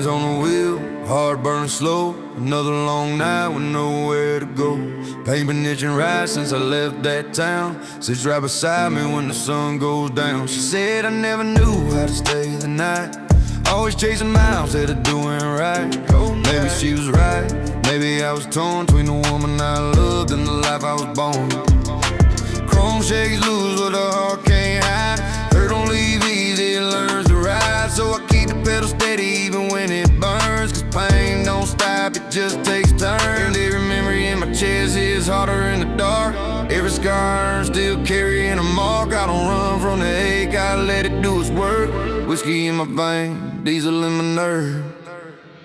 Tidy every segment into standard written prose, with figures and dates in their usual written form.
Hands on the wheel, heart burning slow. Another long night with nowhere to go. Pain been itching right since I left that town. Sits right beside me when the sun goes down. She said I never knew how to stay the night. Always chasing miles instead of doing right. Maybe she was right. Maybe I was torn between the woman I loved and the life I was born. Chrome shakes loose but the heart can't hide. Hurt don't leave easy, it learns to ride. So I keep the pedal steady even when it burns. Cause pain don't stop, it just takes turns. Every memory in my chest is harder in the dark. Every scar still carrying a mark. I don't run from the ache, I let it do its work. Whiskey in my vein, diesel in my nerve,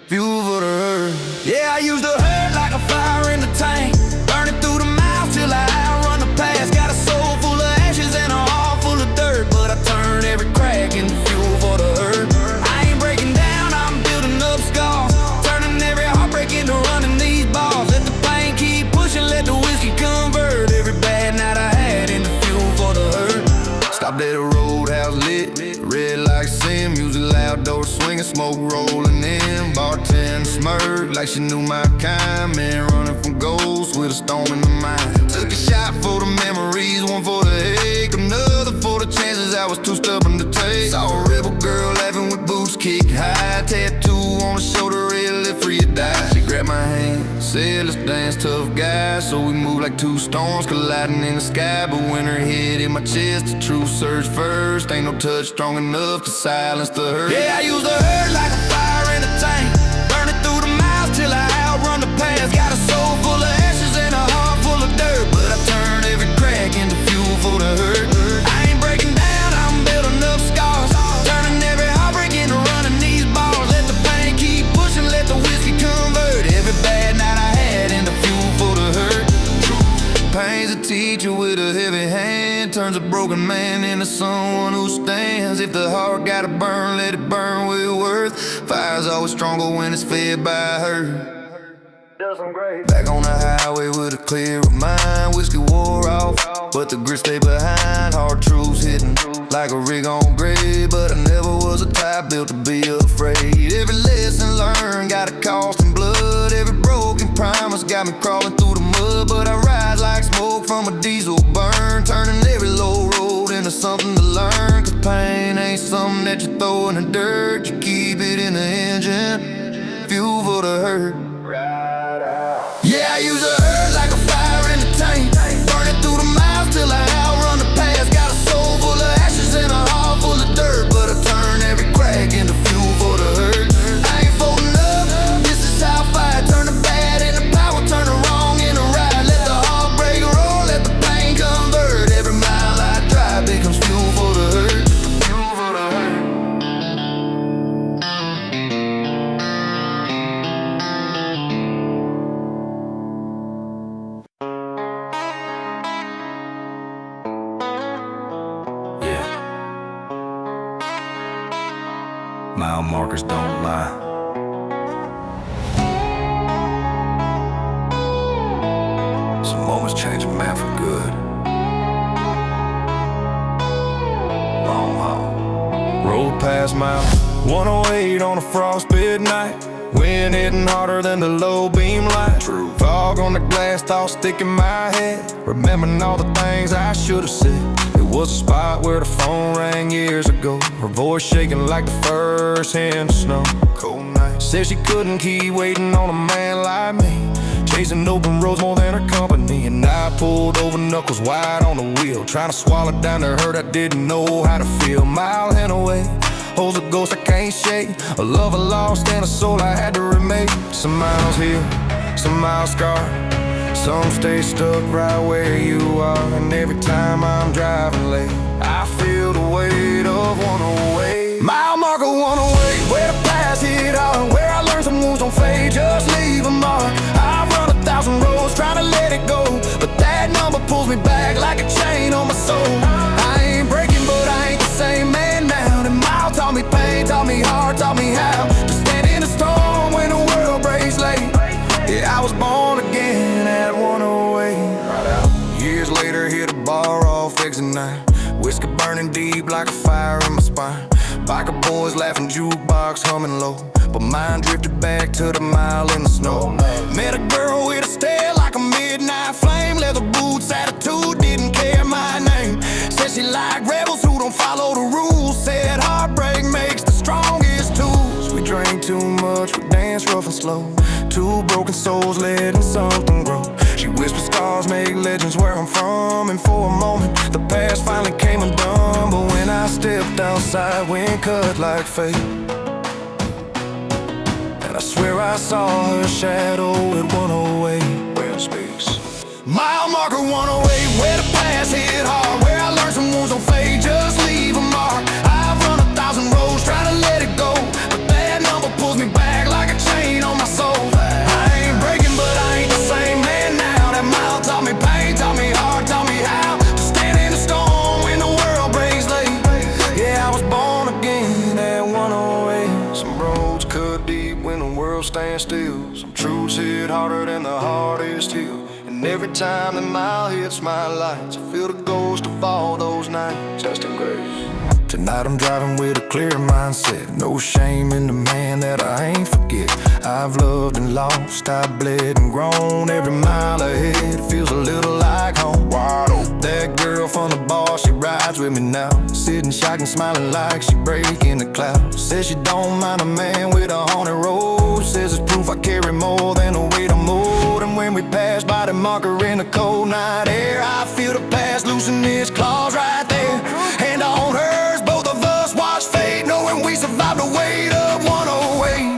fuel for the hurt. Yeah, I used to hurt like a fire in the tank, burning through the miles till I outrun the past. Got a soul full of ashes and a heart full of dirt, but I turn every crack into fuel for the hurt. I ain't breaking down, I'm building up scars, turning every heartbreak into running these bars. Let the pain keep pushing, let the whiskey convert every bad night I had into fuel for the hurt. Stopped at a roadhouse lit, red like sin, music loud, door swinging, smoke rolling in. Bartender smirk like she knew my kind. Man running from ghosts with a storm in the mind. Took a shot for the memories, one for the ache, another for the chances I was too stubborn to take. Saw a rebel girl laughing with boots kicked high, tattoo on the shoulder, red, live free or die. She grabbed my hand, said let's dance, tough guys. So we moved like two storms colliding in the sky. But when her head in my chest, the truth surged first. Ain't no touch strong enough to silence the hurt. Yeah, I used to hurt like a fire in a tank, burning through the miles till I outrun the past. Got a soul full of ashes and a heart full of dirt, but I turn every crack into fuel for the hurt. I ain't breaking down, I'm building up scars, turning every heartbreak into running these bars. Let the pain keep pushing, let the whiskey convert every bad night I had into fuel for the hurt. Pain's a teacher with a heavy hand, turns a broken man into someone who stands. If the heart gotta burn, let it burn with worth. Fire's always stronger when it's fed by her. Back on the highway with a clear mind. Whiskey wore off, but the grit stayed behind. Hard truths hitting like a rig on grade, but I never was a type built to be afraid. Every lesson learned got a cost in blood. Every broken promise got me crawling through the mud, but I rise like smoke from a diesel burn, turning every low road into something to learn. Cause pain ain't something that you throw in the dirt, you keep it in the engine, fuel for the hurt. Yeah, I used to hurt like a fire in the tank, burning through the miles till I outrun the past. Got a soul full of ashes and a heart full of dirt, but I turn every crack into fuel for the hurt. I ain't folding up, this is how fire turn the bad into power, turn the wrong into right. Let the heartbreak roll, let the pain convert. Every mile I drive becomes fuel for the hurt. Fuel for the hurt. Mile markers don't lie. Some moments change a man for good. Long haul. Rolled past mile 108 on a frostbit night. Wind hitting harder than the low beam light. True. Fog on the glass, thoughts stick in my head. Remembering all the things I should have said. It was a spot where the phone rang years ago. Her voice shaking like the first hint of snow. Cold night. Said she couldn't keep waiting on a man like me, chasing open roads more than her company. And I pulled over, knuckles wide on the wheel, trying to swallow down the hurt I didn't know how to feel. Mile and away holds a ghost I can't shake, a love I lost and a soul I had to remake. Some miles here, some miles scarred, some stay stuck right where you are. And every time I'm driving late, I feel the weight of 108. Mile marker 108, where the past hit hard, where I learned some wounds don't fade, just leave a mark. I've run 1,000 roads trying to let it go, but that number pulls me back like a chain on my soul. I ain't breaking, but I ain't the same man now. The mile taught me pain, taught me heart, taught me how to stand in the storm when the world breaks late. Yeah, I was born again at 108. Years later, hit a bar off exit 9. Whiskey burning deep like a fire in my spine. Biker boys laughing, jukebox humming low. but mine drifted back to the mile in the snow. Met a girl with a stare like a midnight flame, leather boots, attitude, didn't care my name. Said she liked rebels who don't follow the rules, said heartbreak makes the strongest tools. We drank too much, we danced rough and slow, two broken souls letting something grow. She whispered scars make legends where I'm from, and for a moment the past finally came undone. But when I stepped outside, wind cut like fate, and I swear I saw her shadow at 108. Where space? Mile marker 108, where the past hit hard, where I learned some wounds don't fade, just leave a mark. I've run 1,000 roads trying to let it go, but that number pulls me back like a chain on my soul. I ain't breaking, but I ain't the same man now. That mile taught me pain, taught me hard, taught me how to stand in the storm when the world breaks late. Yeah, I was born again at 108. Some roads cut deep when the world stands still, some truths hit harder than the hardest hill. And every time the mile hits my lights, I feel the ghost of all those nights. Testing grace. Tonight I'm driving with a clear mindset, no shame in the man that I ain't forget. I've loved and lost, I've bled and grown. Every mile ahead feels a little like home. That girl from the bar, she rides with me now, sitting shocked and smiling like she breaking the clouds. Says she don't mind a man with a haunted road, says it's proof I carry more than the weight I'm owed. And when we pass by the marker in the cold night air, I feel the past loosen its claws right there. Hand on hers, both of us watch fate, knowing we survived the weight of 108.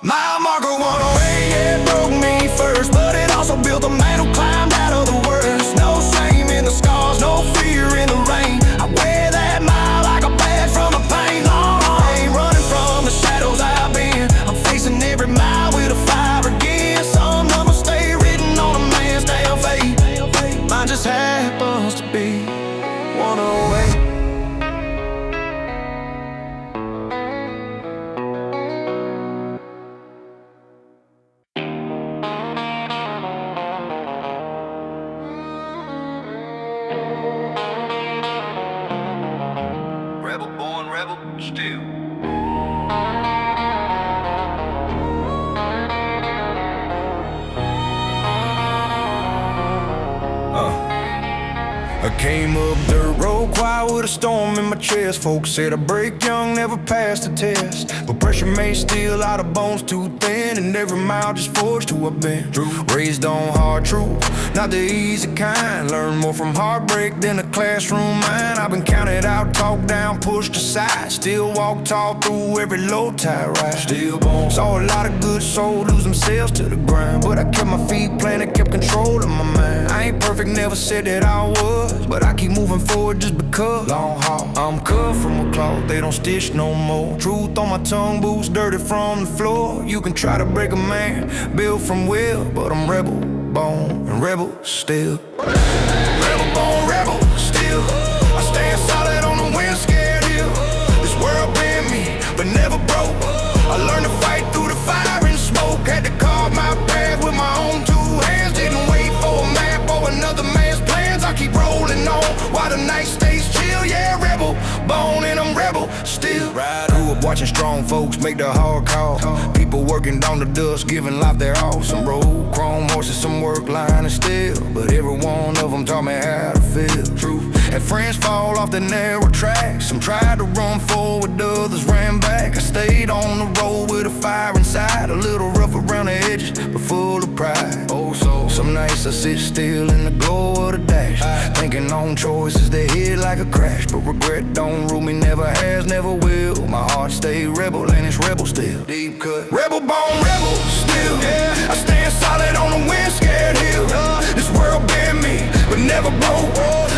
Mile marker 108, yeah, it broke me first, but it also built a man who climbed out of the worst. No shame in the scars, no fear in the rain. I wear that mile like a badge from the pain. I ain't running from the shadows I've been, I'm facing every mile with a fire again. Some numbers stay written on a man's damn fate, mine just happens to be 108. Rebel born, rebel still. I came up dirt road quiet with a storm in my chest. Folks said I break young, never passed the test, but pressure made steel out of bones too thin, and every mile just forged who I've been. Raised on hard truth, not the easy kind. Learned more from heartbreak than a classroom mind. I've been counted out, talked down, pushed aside, still walk tall through every low tide ride. Still born, saw a lot of good souls lose themselves to the grind, but I kept my feet planted, kept control of my mind. I ain't perfect, never said that I was, but I keep moving forward just because. Long haul, I'm cut from a cloth, they don't stitch no more. Truth on my tongue, boots dirty from the floor. You can try to break a man, built from will, but I'm rebel born and rebel still. Rebel born, rebel still. I stand solid on the wind scared hill. This world bent me, but never broke. I learned to fight through the fire and smoke. Had to carve my path with my own two hands. Didn't wait for a map or another man's plans. I keep rolling on while the night stays chill. Yeah, rebel born and I'm rebel still. Grew up watching strong folks make the hard call. People working down the dust, giving life their all. Some road chrome horses, some work line and steel, but every one of them taught me how to feel. Truth. Had friends fall off the narrow track. Some tried to run forward, others ran back. I stayed on the road with a fire inside, a little rough around the edges, but full of pride. Oh, so some nights I sit still in the glow of the dash, thinking on choices that hit like a crash. But regret don't rule me, never has, never will. My heart stay rebel and it's rebel still. Deep cut, rebel born, rebel still. Yeah, I stand solid on the wind scared hill. This world bent me, but never broke.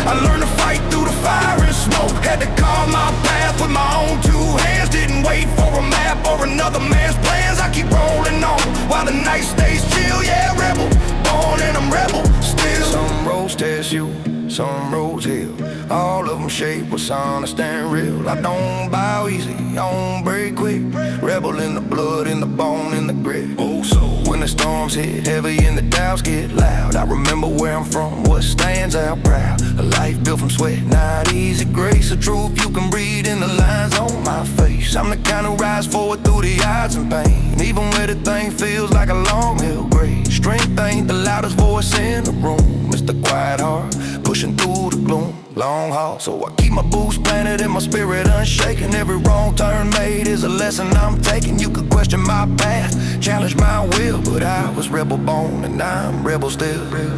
I learned to fight through the fire and smoke. Had to carve my path with my own two hands. Didn't wait for a map or another man's plans. I keep rolling on while the night stays chill. Yeah, rebel born and I'm rebel still. Some roads test you, some roads heal. All of them some shape was honest and real. I don't bow easy, I don't break quick. Rebel in the blood, in the bone, in the grit. Oh, so when the storms hit heavy and the doubts get loud, I remember where I'm from, what stands out proud. A life built from sweat, not easy grace. A truth you can read in the lines on my face. I'm the kind who rise forward through the odds and pain, even when the thing feels like a long hill grade. Strength ain't the loudest voice in the room, it's the quiet heart pushing through the gloom. Long haul, so I keep my boots planted and my spirit unshaken. Every wrong turn made is a lesson I'm taking. You could question my path, challenge my will, but I was rebel born and I'm rebel still. Rebel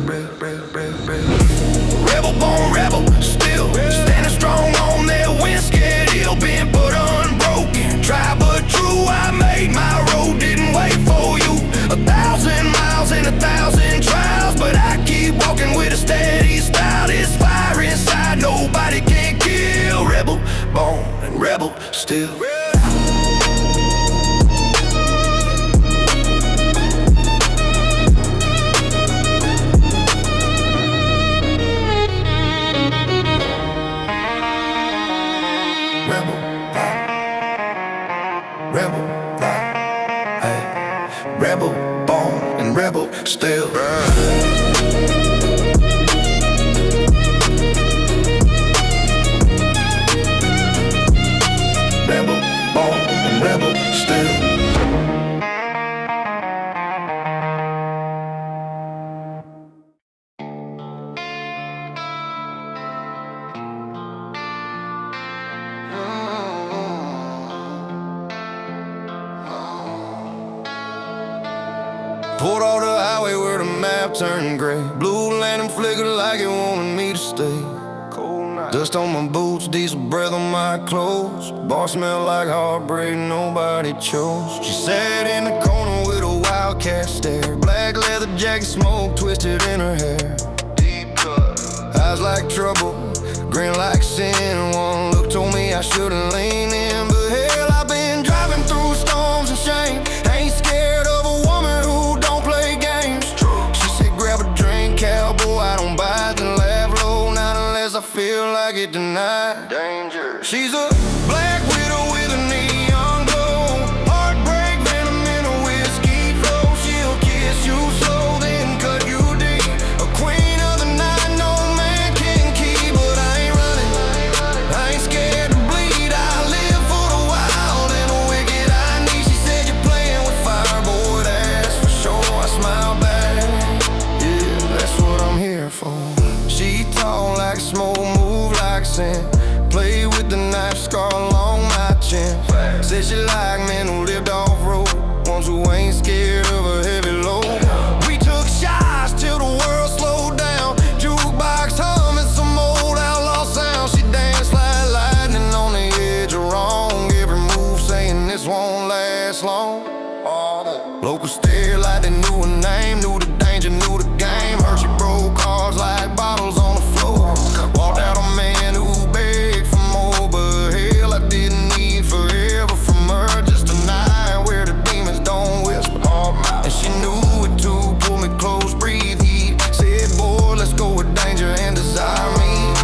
born, rebel still. Standing strong on that wind, scared ill, been put unbroken. Try but true, I made my road, didn't wait for you. 1,000 miles and 1,000 trials, but I keep walking with a steady style. This fire inside, nobody can kill. Rebel born and rebel still. Rebel born and rebel still. Rebel born and rebel still. Pulled off the highway where the map turned gray. Blue lantern flickered like it wanted me to stay. Cold night. Dust on my boots, diesel breath on my clothes. Bar smelled like heartbreak nobody chose. She sat in the corner with a wildcat stare. Black leather jacket, smoke twisted in her hair. Deep cut, eyes like trouble, grin like sin. One look told me I shouldn't lean in, but hell, I've been driving through storms and shame. Ain't scared of a woman who don't play games. She said grab a drink, cowboy, I don't bite and laugh low, not unless I feel like it tonight. Danger. She's a black widow with a neon glow, heartbreak venom in a whiskey flow. She'll kiss you slow, then cut you deep. A queen of the night, no man can keep. But I ain't running, I ain't scared to bleed. I live for the wild and the wicked I need. She said you're playing with fire, boy, that's for sure. I smile back, yeah, that's what I'm here for. She tall like smoke, move like sin. Play with the knife, scar along my chin. Said she like men who lived off-road, ones who ain't scared of a heavy load. We took shots till the world slowed down. Jukebox humming some old outlaw sound. She danced like lightning on the edge of wrong. Every move saying this won't last long. Locals stared like they knew her name, knew the danger, knew the game. Heard she broke cards like bottles on the floor. Walked out a man who begged for more, but hell, I didn't need forever from her. Just a night where the demons don't whisper. And she knew it too, pulled me close, breathe heat. Said, boy, let's go with danger and desire me.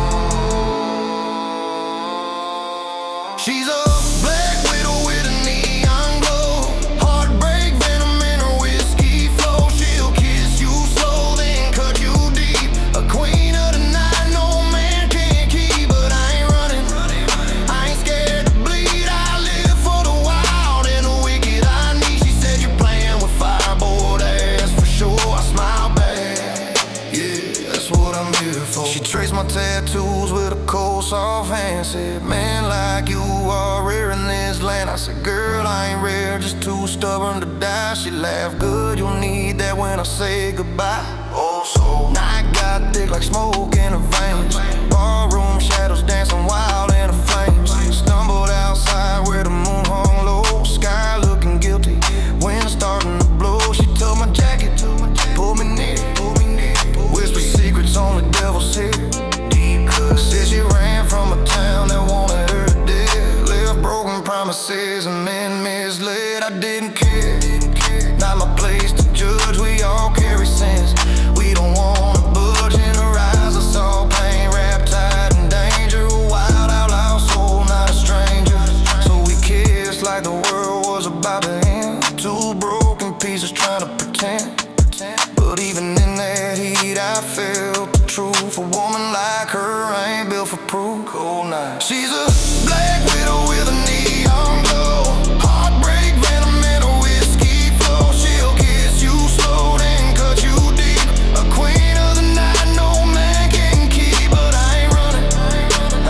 She's a black widow with a neon glow, heartbreak venom in her whiskey flow. She'll kiss you slow, then cut you deep. A queen of the night, no man can keep. But I ain't running, I ain't scared to bleed. I live for the wild and the wicked I need. She said you're playing with fire, boy, that's for sure. I smile back, yeah, that's what I'm here for. She traced my tattoos with a cold, soft hand. Said, man like you are rare in this land. I said, girl, I ain't rare, just too stubborn to die. She laughed, good, you'll need that when I say goodbye. Oh, so night got thick like smoke in her veins. Barroom shadows dancing wild in the flames. Stumbled outside where the moon hung low. Sky looking guilty, wind starting to blow. She took my jacket, pulled me near. Whisper secrets only devils hear. Said she ran from a town that wanted her dead. Left broken promises and men misled. I didn't care, not my place to judge. We all carry sins, we don't wanna budge. In her eyes I saw pain, wrapped tight in danger. Why I felt the truth. A woman like her ain't built for proof. Cold night. She's a black widow with a neon glow, heartbreak venom in a whiskey flow. She'll kiss you slow, then cut you deep. A queen of the night, no man can keep. But I ain't running,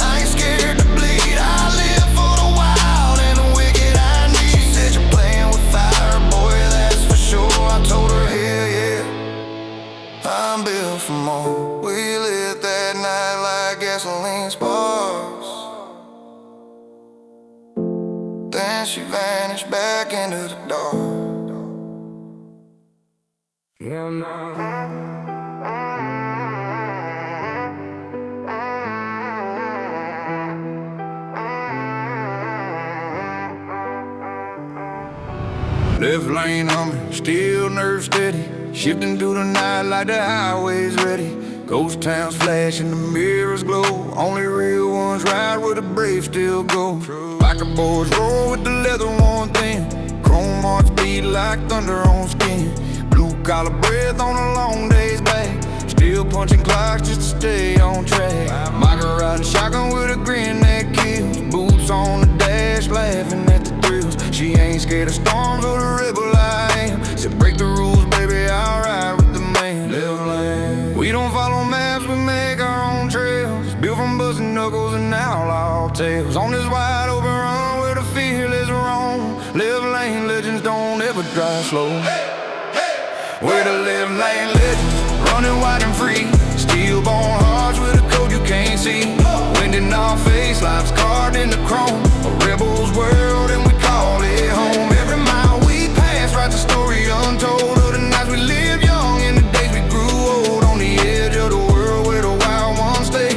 I ain't scared to bleed. I live for the wild and the wicked I need. Said you're playing with fire, boy, that's for sure. I told her, hell yeah, I'm built for more. We lit that night like gasoline sparks. Then she vanished back into the dark. Yeah, no. Left lane humming, still nerve steady. Shifting through the night like the highway's ready. Ghost towns flash and the mirrors glow. Only real ones ride where the brave still go. Biker boys roll with the leather worn thin. Chrome hearts beat like thunder on skin. Blue collar breath on a long day's back. Still punching clocks just to stay on track. Biker riding shotgun with a grin that kills. Boots on the dash, laughing at the thrills. She ain't scared of storms or the rebel I am. Said break the rules, baby, I'll ride with the man. Left lane. We don't follow maps, we make our own trails. Built from busting knuckles and outlaw tales. On this wide open run where the fearless roam. Left lane legends don't ever drive slow. We're the left lane legends, running wide and free. Steel-born hearts with a code you can't see. Wind in our face, life's carved in the chrome. A rebel's world and we call it home. Every mile we pass writes a story untold of the nights we lived young and the days we grew old. On the edge of the world where the wild ones stay.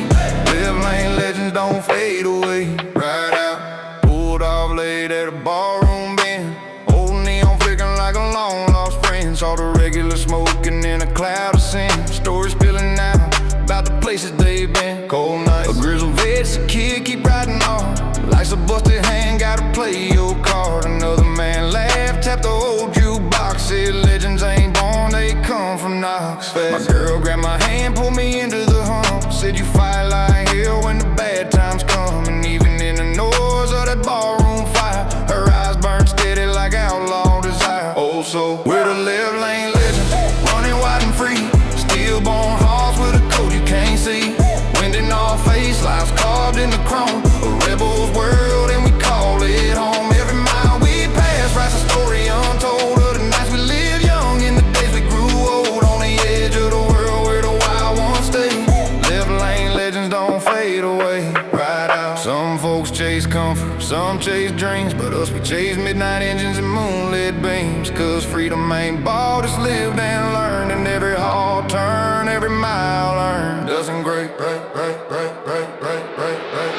Left lane legends don't fade away. Ride out, pulled off late at a barroom bend. Old neon flickering like a long lost friend. Saw the regular smoking in a cloud of sin. Stories spilling out about the places they've been. Cold nights, a grizzled vet's a kid, keep riding on. Life's a busted hand, gotta play your card. Another man laughed, tapped the old jukebox. Said legends ain't born, they come from Knoxville. My girl grabbed my hand, pulled me into the hump. Said you fight like hell when the bad times come. And even in the noise of that ballroom fire, her eyes burn steady like outlaw desire. Oh, so we're the left lane legends, running wide and free. Steel-born hearts with a code you can't see. Wind in our face, life's carved in the chrome. A rebel's world and we call it home. Every mile we pass writes a story untold of the nights we lived young and the days we grew old. On the edge of the world where the wild ones stay. Left lane legends don't fade away. Ride out. Some folks chase comfort, some chase dreams, but us we chase midnight engines and moonlit beams. Cause freedom ain't bought, it's lived and learned. And every hard turn, every mile earned. Doesn't break.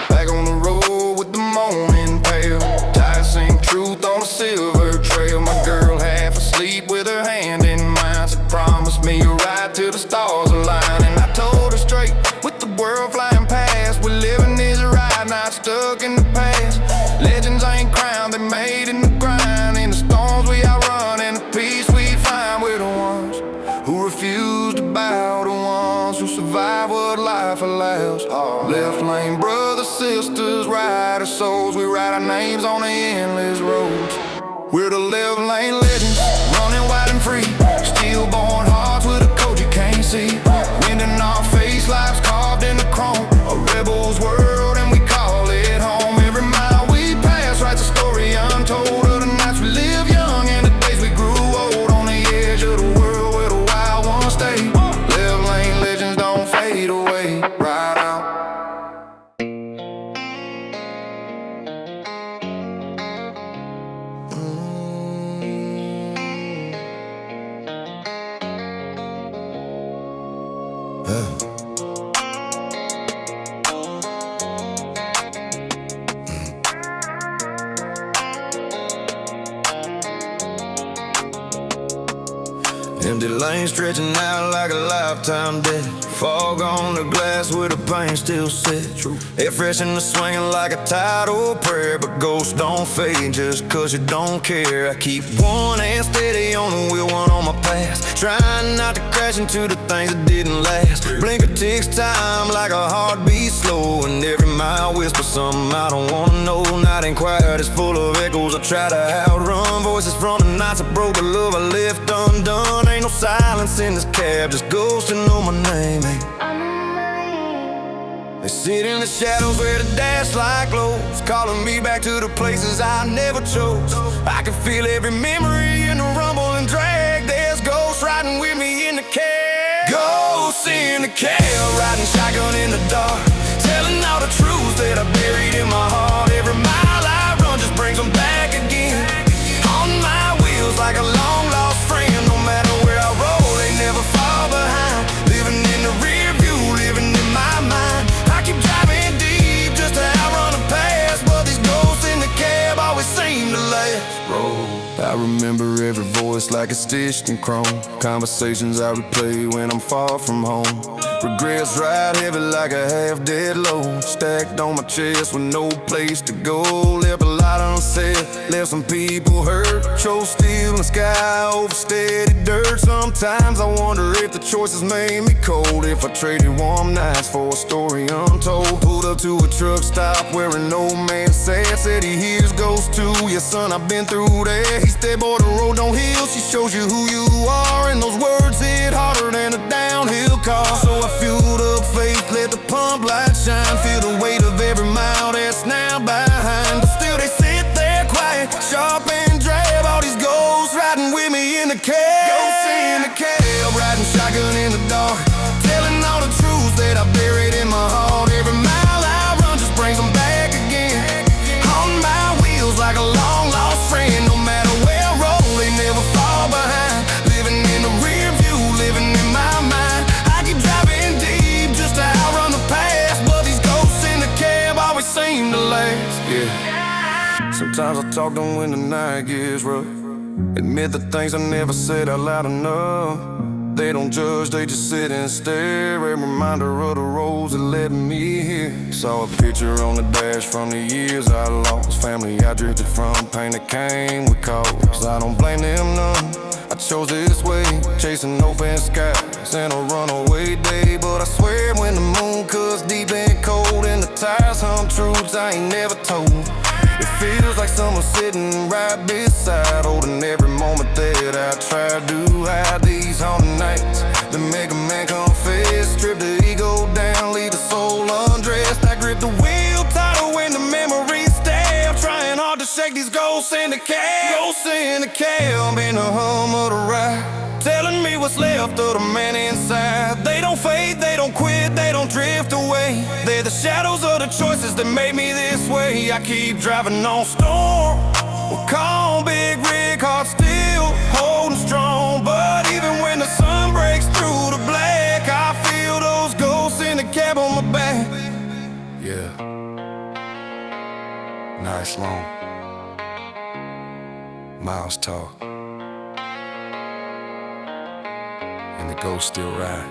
Back on the road with the morning pale. Tide sink truth on a silver trail. My girl half asleep with her hand in mine. Said promise me a ride till the stars align. And I told her straight, with the world flying past, we're living this ride, not stuck in the past. Legends ain't crowned, they made in the grind. In the storms we outrun and the peace we find. We're the ones who refuse to bow, the ones who survive what life allows. Left lane brothers, sisters, ride our souls. We write our names on the endless roads. We're the left lane legends, running wide and free. Steel-born hearts with a code you can't see. Wind in our face, life's carved in the chrome. A rebel's world and we call it home. Every mile we pass writes a story untold of the nights we lived young and the days we grew old. On the edge of the world where the wild ones stay. Left lane legends don't fade away. Ride out. Empty lane stretching out like a lifetime debt. Fog on the glass where the pain still set. Air freshener swinging like a tidal prayer. But ghosts don't fade just cause you don't care. I keep one hand steady on the wheel, one on my past, trying not to crash into the things that didn't last. Blinker ticks time like a heartbeat slow, and every mile whispers something I don't wanna know. Night ain't quiet, it's full of echoes. I try to outrun voices from the nights I broke, the love I left undone. Ain't no silence in this cab, just ghosts that know my name. They sit in the shadows where the dash light glows, calling me back to the places I never chose. I can feel every memory in the rumble and drag. There's ghosts riding with me in the cab. Ghosts in the cab, riding shotgun in the dark, telling all the truths that I buried in my heart. Every mile I run just brings them back again. On my wheels like a long lost friend. No matter where I roll, they never fall behind. Living in the rear view, living in my mind. I keep driving deep just to outrun the past, but these ghosts in the cab always seem to last. I remember every voice like it's stitched in chrome. Conversations I replay when I'm far from home. Regrets ride heavy like a half-dead load, stacked on my chest with no place to go. Left a lot unsaid, left some people hurt. Chose steel and sky over steady dirt. Sometimes I wonder if the choices made me cold, if I traded warm nights for a story untold. Pulled up to a truck stop where an old man said he hears ghosts too. Yeah, son, I've been through that. He said, boy, the road don't heal, she shows you who you are. And those words hit harder than a downhill car. So I fueled up faith, let the pump light shine. Feel the weight of every mile that's now behind. But still they sit there quiet, sharp and drab. All these ghosts riding with me in the cab. Ghosts in the cab, riding shotgun in the dark, telling all the truths that I buried in my heart. Every mile I run just brings them back again. On my wheels like a long lost friend. No matter where I roll, they never fall behind. Living in the rear view, living in my mind. I keep driving deep just to outrun the past, but these ghosts in the cab always seem to last. Yeah. Sometimes I talk to them when the night gets rough, admit the things I never said out loud enough. They don't judge, they just sit and stare. A reminder of the roads that led me here. Saw a picture on the dash from the years I lost. Family I drifted from, pain that came with cause. I don't blame them none, I chose this way, chasing open skies and a runaway day. But I swear when the moon cuts deep and cold and the tires hum truths I ain't never told, it feels like someone's sitting right beside, holding every moment that I tried to hide. These haunted nights that make a man confess, strip the ego down, leave the soul undressed. I grip the wheel tighter when the memories stab, trying hard to shake these ghosts in the cab. Ghosts in the cab, in the hum of the ride, telling me what's left of the man inside. They don't fade, they don't quit, they don't drift away. They're the shadows of the choices that made me this way. I keep driving on storm, we'll call Big Rig, heart still holding strong. But even when the sun breaks through the black, I feel those ghosts in the cab on my back. Yeah, nice long, miles tall, and the ghosts still ride.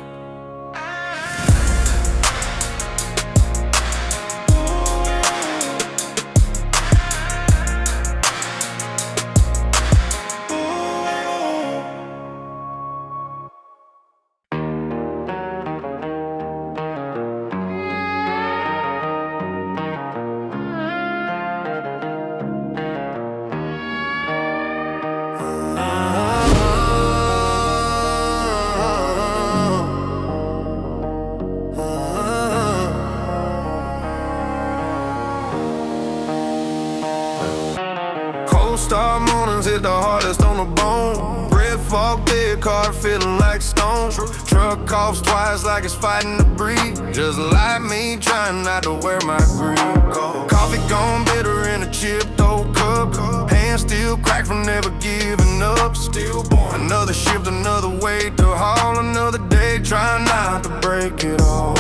Star mornings hit the hardest on the bone. Red fog, dead car feeling like stone. Truck coughs twice like it's fighting to breathe, just like me trying not to wear my grill. Coffee gone bitter in a chipped old cup, hands still cracked from never giving up. Stillborn, another shift, another weight to haul, another day trying not to break it all.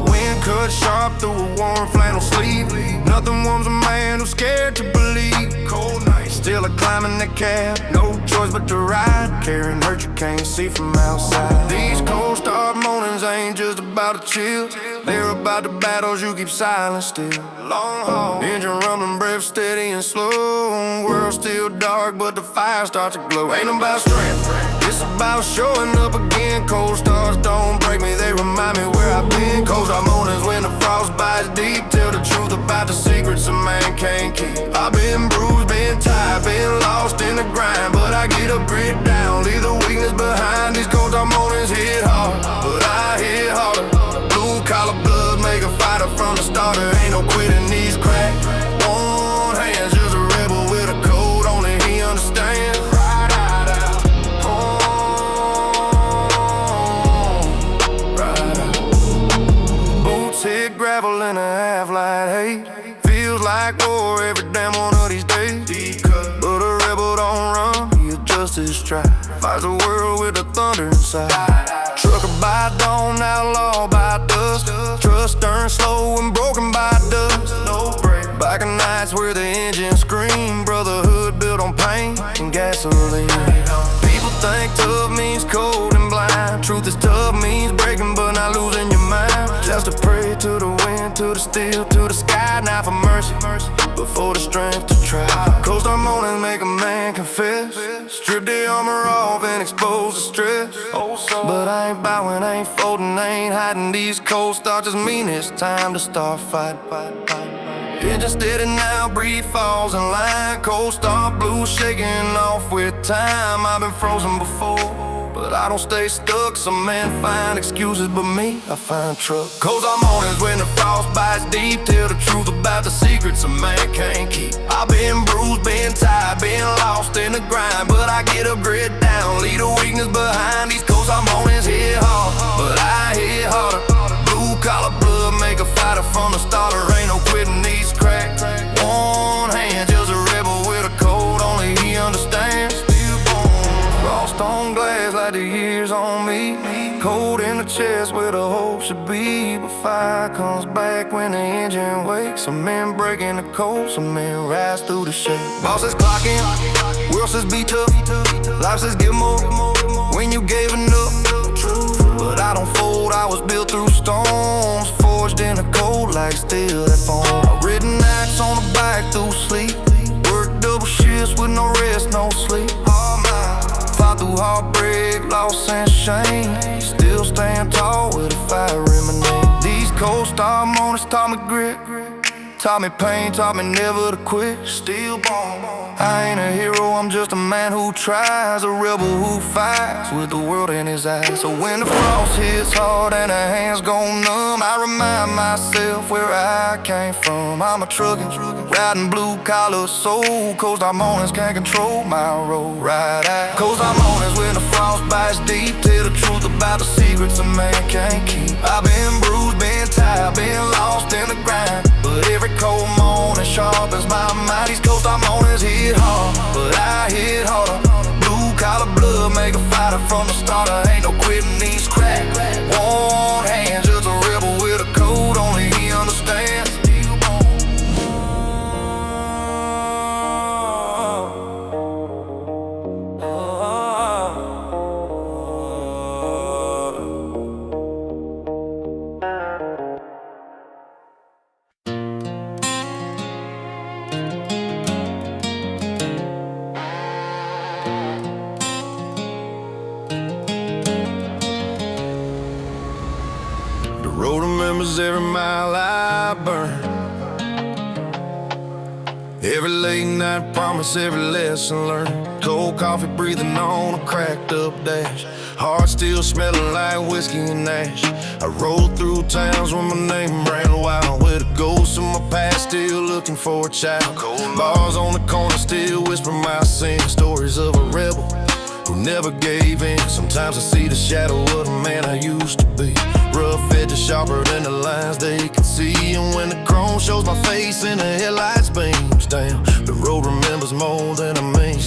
Wind cut sharp through a warm flannel sleeve, nothing warms a man who's scared to believe. Cold nights, Still a climbing the cab, no choice but to ride. Carrying hurt you can't see from outside. These cold start mornings ain't just about to chill. They're about the battles you keep silent still. Long haul, engine rumbling, breath steady and slow. World still dark, but the fire starts to glow. Ain't about strength, it's about showing up again. Cold stars don't break me, they remind me where I've been. Cold start mornings when the frost bites deep. Tell the truth about the secrets a man can't keep. I've been bruised, been tired, been lost in the grind, but I get up, grit down, leave the weakness behind. These cold start mornings hit hard, but I hit harder. Blue collar blood, make a fighter from the starter. Ain't no quitting these cracks. One hand's just a rebel with a code only he understands. Ride out. Ride out. Boots hit gravel in a half-light hate. Feels like war every damn one of these days. But a rebel don't run, he adjusts his stride. Fights the world with the thunder inside. Trucker by dawn, outlaw by dusk. Trust turned slow and broken by dust. No break. Back in nights where the engine scream. Brotherhood built on pain and gasoline. People think tough means cold and blind. Truth is tough means breaking but not losing your mind. Just to pray to the wind, to the steel, to the sky. Now for mercy, before the strength to try. Cold start mornings make a man confess. Strip the armor off and expose the stress. But I ain't bowing, I ain't folding, I ain't hiding. These cold starts just mean it's time to start fighting. Engine steady now, breathe falls in line. Cold start blues shaking off with time. I've been frozen before, but I don't stay stuck. Some men find excuses, but me, I find truck. Cold start mornings when the frost bites deep. Tell the truth about the secrets a man can't keep. I've been bruised, been tired, been lost in the grind, but I get up, grit down, leave the weakness behind. These cold start mornings hit hard, but I hit harder. Blue collar blood, make a fighter from the starter. Ain't no quitting these cracks. One hand, just a rebel with a code only he understands. Frost on glass like the years on me. Cold in the chest where the hope should be. But fire comes back when the engine wakes. Some men breaking the code, some men rise through the shade. Boss says clock in, world says be tough. Life says give more when you gave enough. But I don't fold, I was built through storms. Forged in the cold like steel that foam. I've ridden nights on the bike through sleep. Worked double shifts with no rest, no sleep. Fought through heartbreak, loss and shame. Still stand tall with a fire in my name. These cold star mornings taught me grit. Taught me pain, taught me never to quit. Still born. I ain't a hero, I'm just a man who tries. A rebel who fights with the world in his eyes. So when the frost hits hard and the hands go numb, I remind myself where I came from. I'm a truckin', riding blue collar soul. Cold start mornings can't control my road. Ride out. Cold start mornings when the frost bites deep. Tell the truth about the secrets a man can't keep. I've been bruised, been tired, been lost in the grind, but every cold morning sharpens my mind. These cold start mornings hit hard, but I hit harder. Blue collar blood, make a fighter from the starter. Ain't no quitting these cracks. One hand, just a rebel with a code only he understands. Every mile I burn, every late night promise, every lesson learned. Cold coffee breathing on a cracked up dash. Heart still smelling like whiskey and ash. I rode through towns where my name ran wild, with a ghost of my past still looking for a child. Bars on the corner still whisper my sins. Stories of a rebel who never gave in. Sometimes I see the shadow of the man I used to be. Rough edges sharper than the lines they can see. And when the chrome shows my face and the headlights beams down, the road remembers more than I mean.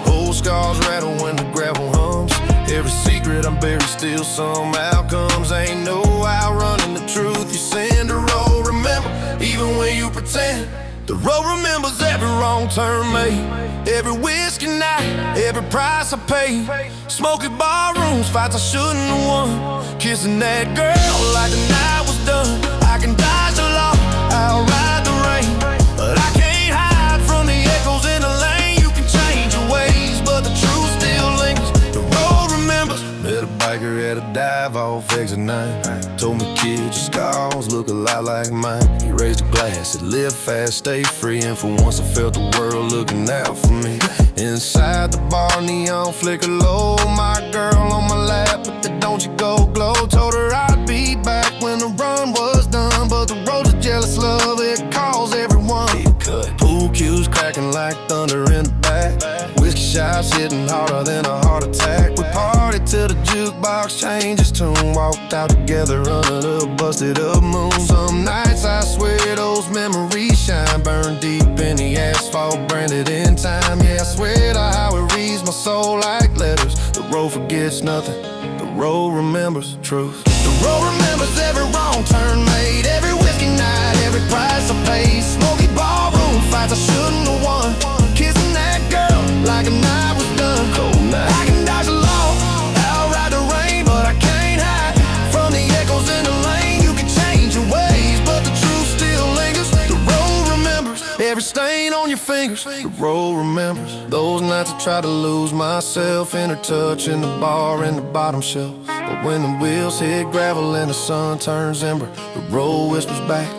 Old scars rattle when the gravel hums. Every secret I'm buried still some outcomes. Ain't no outrunning the truth you send. The road remember, even when you pretend. The road remembers every wrong wrong-turn mate. Every whiskey night, every price I pay. Smoking barrooms, fights I shouldn't have won. Kissing that girl like the night was done. I can dodge the law, I'll ride the rain, but I can't hide from the echoes in the lane. You can change your ways, but the truth still lingers. The road remembers. Met a biker at a dive-off exit 9. Told me, kid, your scars look a lot like mine. He raised a glass, said live fast, stay free. And for once I felt the world looking out for me. Inside the bar, neon flicker low. My girl on my lap, but the don't you go glow. Told her I'd be back when the run was done, but the road's a jealous love, it calls everyone. Pool cues cracking like thunder in the back. Whiskey shots hitting harder than a heart attack. We partied till the jukebox changed its tune. Walked out together under the busted up moon. Some nights I swear those memories shine, burned deep in the asphalt, branded in time. Yeah, I swear to how it reads my soul like letters. The road forgets nothing, the road remembers truth. The road remembers every wrong turn made, every whiskey night, every price I paid. Smoky ballroom fights I shouldn't have won. Kissing that girl like a night was done. Cold night. I can dodge the law, I'll ride the rain, but I can't hide from the echoes in the lane. You can change your ways, but the truth still lingers. The road remembers every stain on your fingers. The road remembers those nights I tried to lose myself in her touch, in the bar, in the bottom shelf. But when the wheels hit gravel and the sun turns ember, the road whispers back,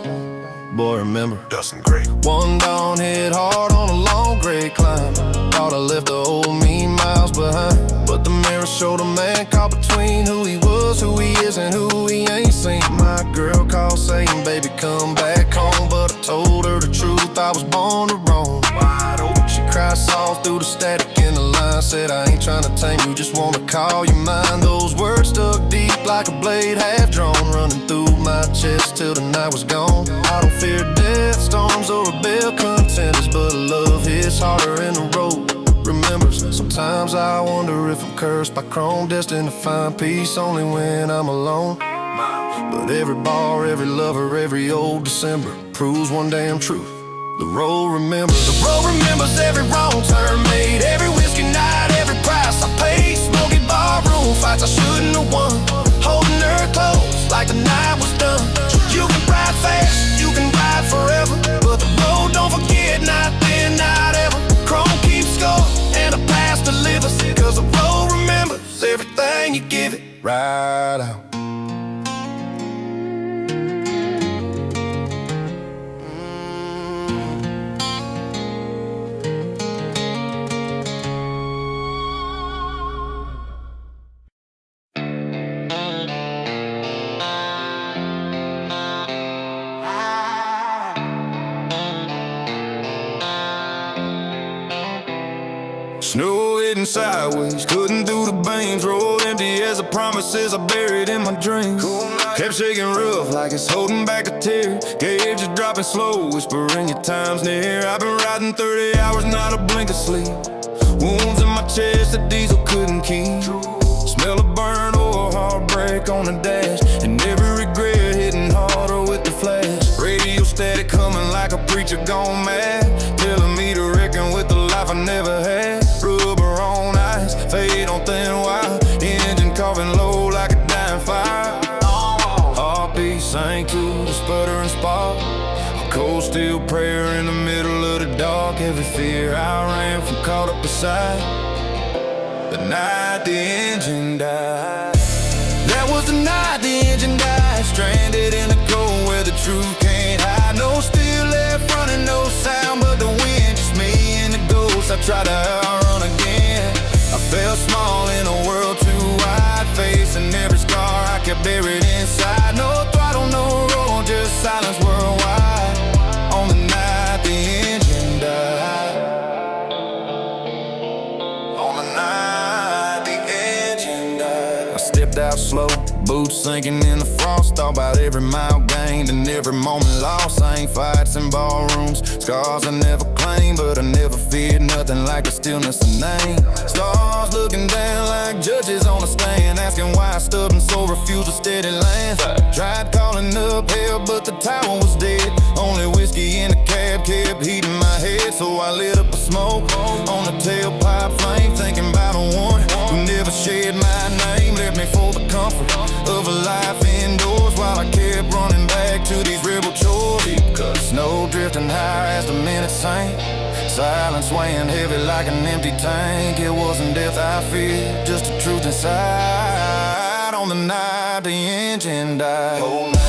boy, remember. Dustin Gray. One dawn hit hard on a long gray climb. Thought I left the old me miles behind, but the mirror showed a man caught between who he was, who he is, and who he ain't seen. My girl called saying, baby, come back home, but I told her the truth, I was born to roam. Wide open, she cried soft through the static in the line. Said, I ain't trying to tame you, just wanna call you mine. Those words stuck deep like a blade half drawn, running through my chest till the night was gone. I don't fear death, storms, or rebel contenders, but love hits harder in the road remembers. Sometimes I wonder if I'm cursed by chrome, destined to find peace only when I'm alone. But every bar, every lover, every old December proves one damn truth. The road remembers. The road remembers every wrong turn made, every whiskey night, every price I paid. Smoky barroom fights I shouldn't have won. Holding her close like the night was done. You can ride fast, you can ride forever, but the road don't forget, not then, not ever. Chrome keeps score and the past delivers, cause the road remembers everything you give it. Ride out. Snow hitting sideways, cutting through the veins. Road empty as the promises I buried in my dreams. Kept shaking rough like it's holding back a tear. Gauge is dropping slow, whispering your time's near. I've been riding 30 hours, not a blink of sleep. Wounds in my chest that diesel couldn't keep. Smell of burn or heartbreak on the dash, and every regret hitting harder with the flash. Radio static coming like a preacher gone mad, telling me to reckon with the life I never had. Rubber on ice, fade on thin wire, engine coughing low like a dying fire. Heartbeat sank to the sputtering spark, a cold steel prayer in the middle of the dark. Every fear I ran from caught up beside the night the engine died. That was the night the engine died, stranded in a cold where the truth can't hide. No steel left running, no sound but the wind, just me and the ghost I tried to outrun again. I felt small in a world too wide, facing every scar I kept buried inside. No throttle, no road, just silence worldwide. On the night the engine died. On the night the engine died. I stepped out slow, boots sinking in the frost. Thought about every mile gained and every moment lost. I ain't fights in ballrooms, scars I never claimed, but I never feared nothing like the stillness of name. Stars looking down like judges on a stand, asking why I stubborn soul refused a steady land. Tried calling up hell, but the tower was dead. Only whiskey in the cab cab kept heating my head, so I lit up a smoke on the tailpipe flame, thinking about a one who never shared my name, left me for the comfort of a life indoors, while I kept running back to these rebel chores. Cut snow drifting high as the minutes sank, silence weighing heavy like an empty tank. It wasn't death I feared, just the truth inside. On the night the engine died, whole night.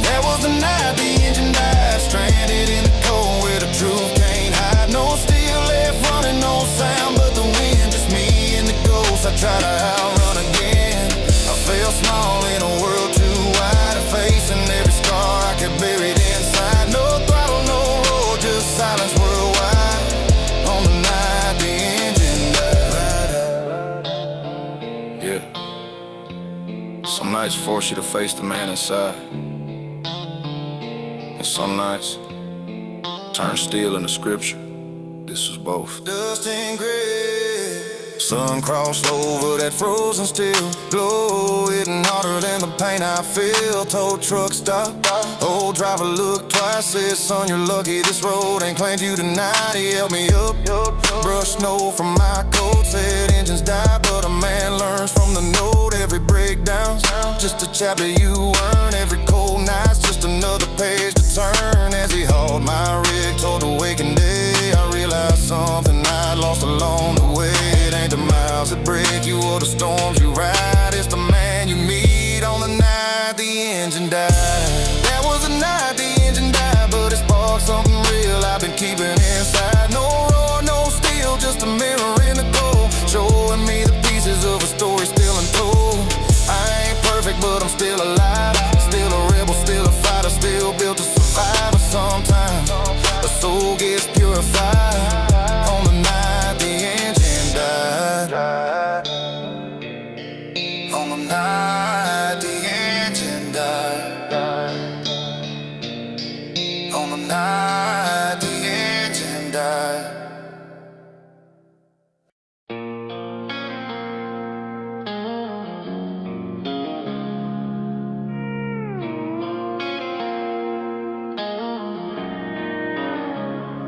That was the night the engine died, stranded in the cold where the truth can't hide. No steel left running, no sound but the wind, just me and the ghost. I tried to outrun again. I felt small in a world too wide, a face and every scar I kept buried inside. No throttle, no roar, just silence worldwide. On the night the engine died. Yeah. Some nights force you to face the man inside, and some nights turn steel into scripture. This was both. Dust and gray, sun crossed over that frozen steel glow, hitting harder than the pain I feel. Told truck stop, old driver looked twice, said son you're lucky this road ain't claimed you tonight. He held me up, brushed snow from my coat, said engines die but a man learns from the note. Every breakdown's just a chapter you earn, every cold night's just another page to turn. As he hauled my rig toward the waking day, I realized something I'd lost along the way. It ain't the miles that break you or the storms you ride, it's the man you meet on the night the engine died. That was the night the engine died, but it sparked something real I've been keeping inside. No roar, no steel, just a mirror in the cold, showing me the pieces of a story still untold. I ain't perfect, but I'm still alive, still a rebel, still a fighter, still built to survive. But sometimes a soul gets purified. On the night the engine died, on the night the engine died, on the night the engine died.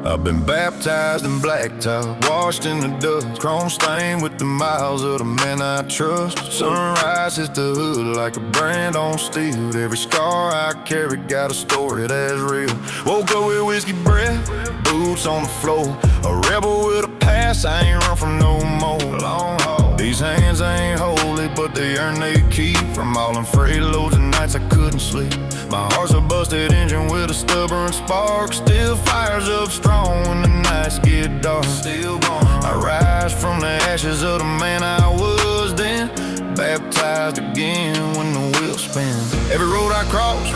I've been baptized in blacktop, washed in the dust, chrome stained with the miles of the man I trust. Sunrise hits the hood like a brand on steel. Every scar I carry got a story that's real. Woke up with whiskey breath, boots on the floor, a rebel with a past I ain't run from no more. Long haul, these hands ain't holy, but they earn their keep. From all them freight loads and nights I couldn't sleep. My heart's a busted engine with a stubborn spark, still fires up strong when the nights get dark. Still born, I rise from the ashes of the man I was then, baptized again when the wheel spins. Every road I cross,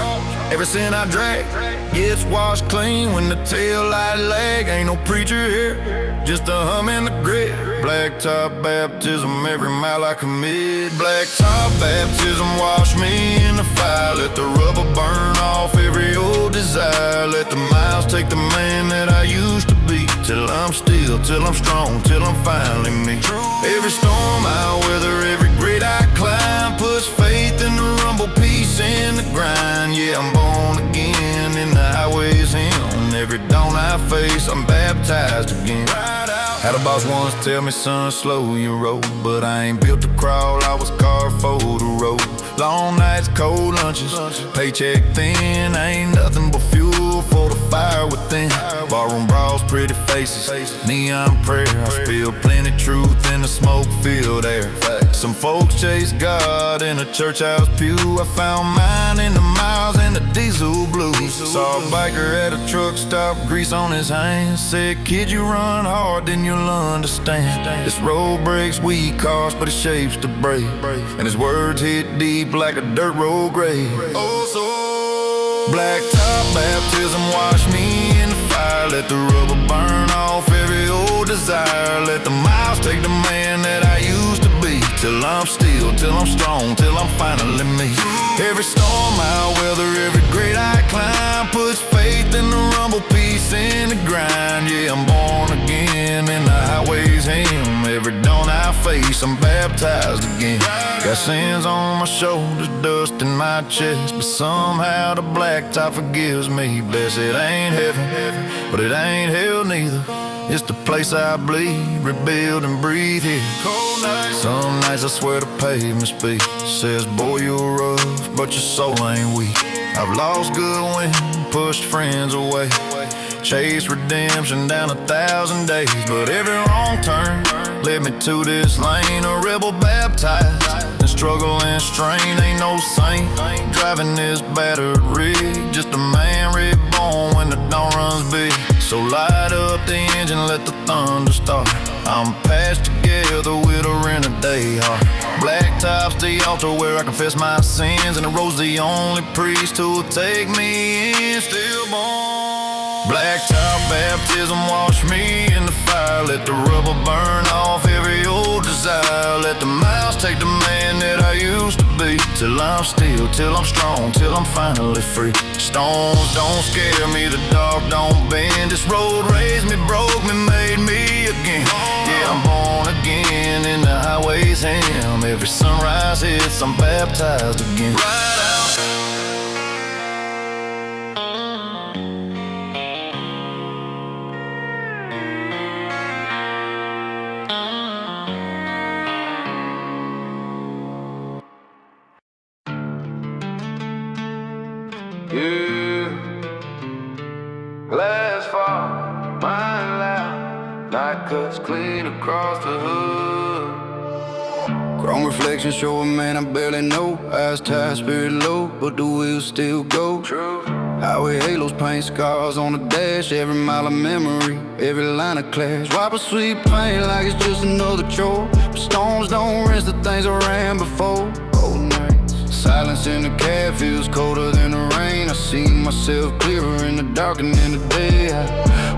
every sin I drag, gets washed clean when the tail light lag. Ain't no preacher here, just a hum in the grit. Blacktop baptism, every mile I commit. Blacktop baptism, wash me in the fire. Let the rubber burn off every old desire. Let the miles take the man that I used to be, till I'm still, till I'm strong, till I'm finally me. Every storm I weather, every grade I climb, puts faith in the rumble, peace in the grind. Yeah, I'm born again in the highways hymn. Every dawn I face, I'm baptized again. Had a boss once tell me, son, slow your roll, but I ain't built to crawl, I was carved for the road. Long nights, cold lunches, paycheck thin, ain't nothing but fuel for the fire within. Barroom brawls, pretty faces, neon prayer, I spill plenty truth in the smoke-filled air. Some folks chase God in a church house pew, I found mine in the miles and the diesel blues. Saw a biker at a truck stop, grease on his hands, said, kid, you run hard, then you'll understand. This road breaks weak cars, but it shapes the brave, and his words hit deep like a dirt road grave. Oh, so blacktop baptism, wash me in the fire. Let the rubber burn off every old desire. Let the miles take the man that I used to be, till I'm still, till I'm strong, till I'm finally me. Every storm I weather, every grade I climb, puts faith in the rumble, peace face in the grind. Yeah, I'm born again in the highway's hymn. Every dawn I face, I'm baptized again. Got sins on my shoulders, dust in my chest, but somehow the blacktop forgives me. Blessed ain't heaven, but it ain't hell neither. It's the place I bleed, rebuild and breathe here. Cold nights, some nights I swear the pavement speaks. Says, boy, you're rough, but your soul ain't weak. I've lost goodwill, pushed friends away, chased redemption down 1,000 days. But every wrong turn led me to this lane. A rebel baptized in struggle and strain. Ain't no saint driving this battered rig, just a man reborn when the dawn runs big. So light up the engine, let the thunder start. I'm patched together with a renegade heart. Blacktop's the altar where I confess my sins, and the road's the only priest who'll take me in, stillborn. Blacktop baptism, wash me in the fire. Let the rubber burn off every old desire. Let the miles take the man that I used to be, till I'm still, till I'm strong, till I'm finally free. Stones don't scare me, the dark don't bend. This road raised me, broke me, made me again. Yeah, I'm born again in the highway's hymn. Every sunrise hits, I'm baptized again. Right out. Yeah, glass fall, mine loud, night cuts clean across the hood. Chrome reflections show a man I barely know. Eyes tight, spirit low, but the wheels still go. True. Highway halos paint scars on the dash. Every mile of memory, every line of clash. Wipe a sweet pain like it's just another chore. But storms don't rinse the things I ran before. Oh, night. Silence in the cab feels colder than the rain. I see myself clearer in the dark and in the day. I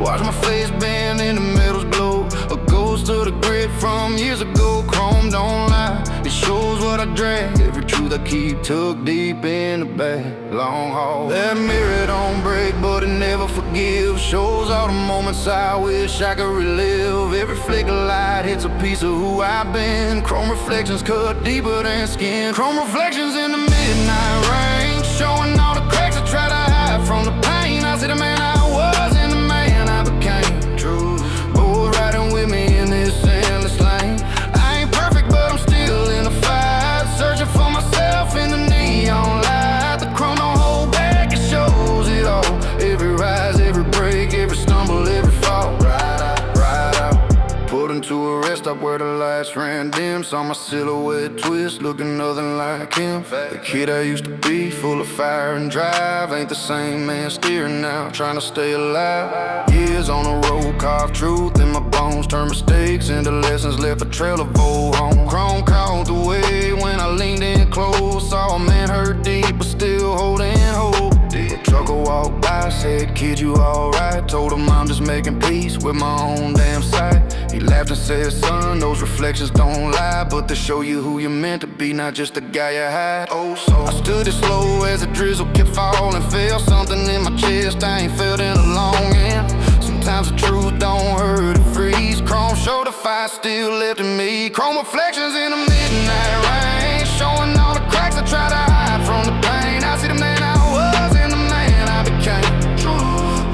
watch my face bend and the metals glow. A ghost of the grit from years ago. Chrome don't lie, it shows what I drag. Every truth I keep tucked deep in the bag. Long haul, that mirror don't break, but it never forgives. Shows all the moments I wish I could relive. Every flick of light hits a piece of who I've been. Chrome reflections cut deeper than skin. Chrome reflections in the midnight rain, showing all the cracks I try to hide from the pain. I see the man I was and the man I became. True, boy riding with me in this endless lane. I ain't perfect, but I'm still in the fight, searching for myself in the neon light. The chrome don't hold back, it shows it all. Every rise, every break, every stumble, every fall. Ride out, ride out. Put into a rest stop where the lights ran dim. Saw my silhouette twist, looking nothing like him. The kid I used to be, full of fire and drive. Ain't the same man steering now, trying to stay alive. Years on the road, carved truth in my bones. Turn mistakes into lessons, left a trail of old home. Chrome called the way when I leaned in close. Saw a man hurt deep, but still holding hope. A trucker walked by, said, kid, you alright? Told him I'm just making peace with my own damn sight. He laughed and said, son, those reflections don't lie, but they show you who you're meant to be, not just the guy you hide. Oh, so I stood as slow as the drizzle kept falling. Felt something in my chest I ain't felt in a long time. Sometimes the truth don't hurt, it freeze. Chrome showed the fire still left in me. Chrome reflections in the midnight rain, showing all the cracks I try to hide from the pain. I see the man I was and the man I became. True,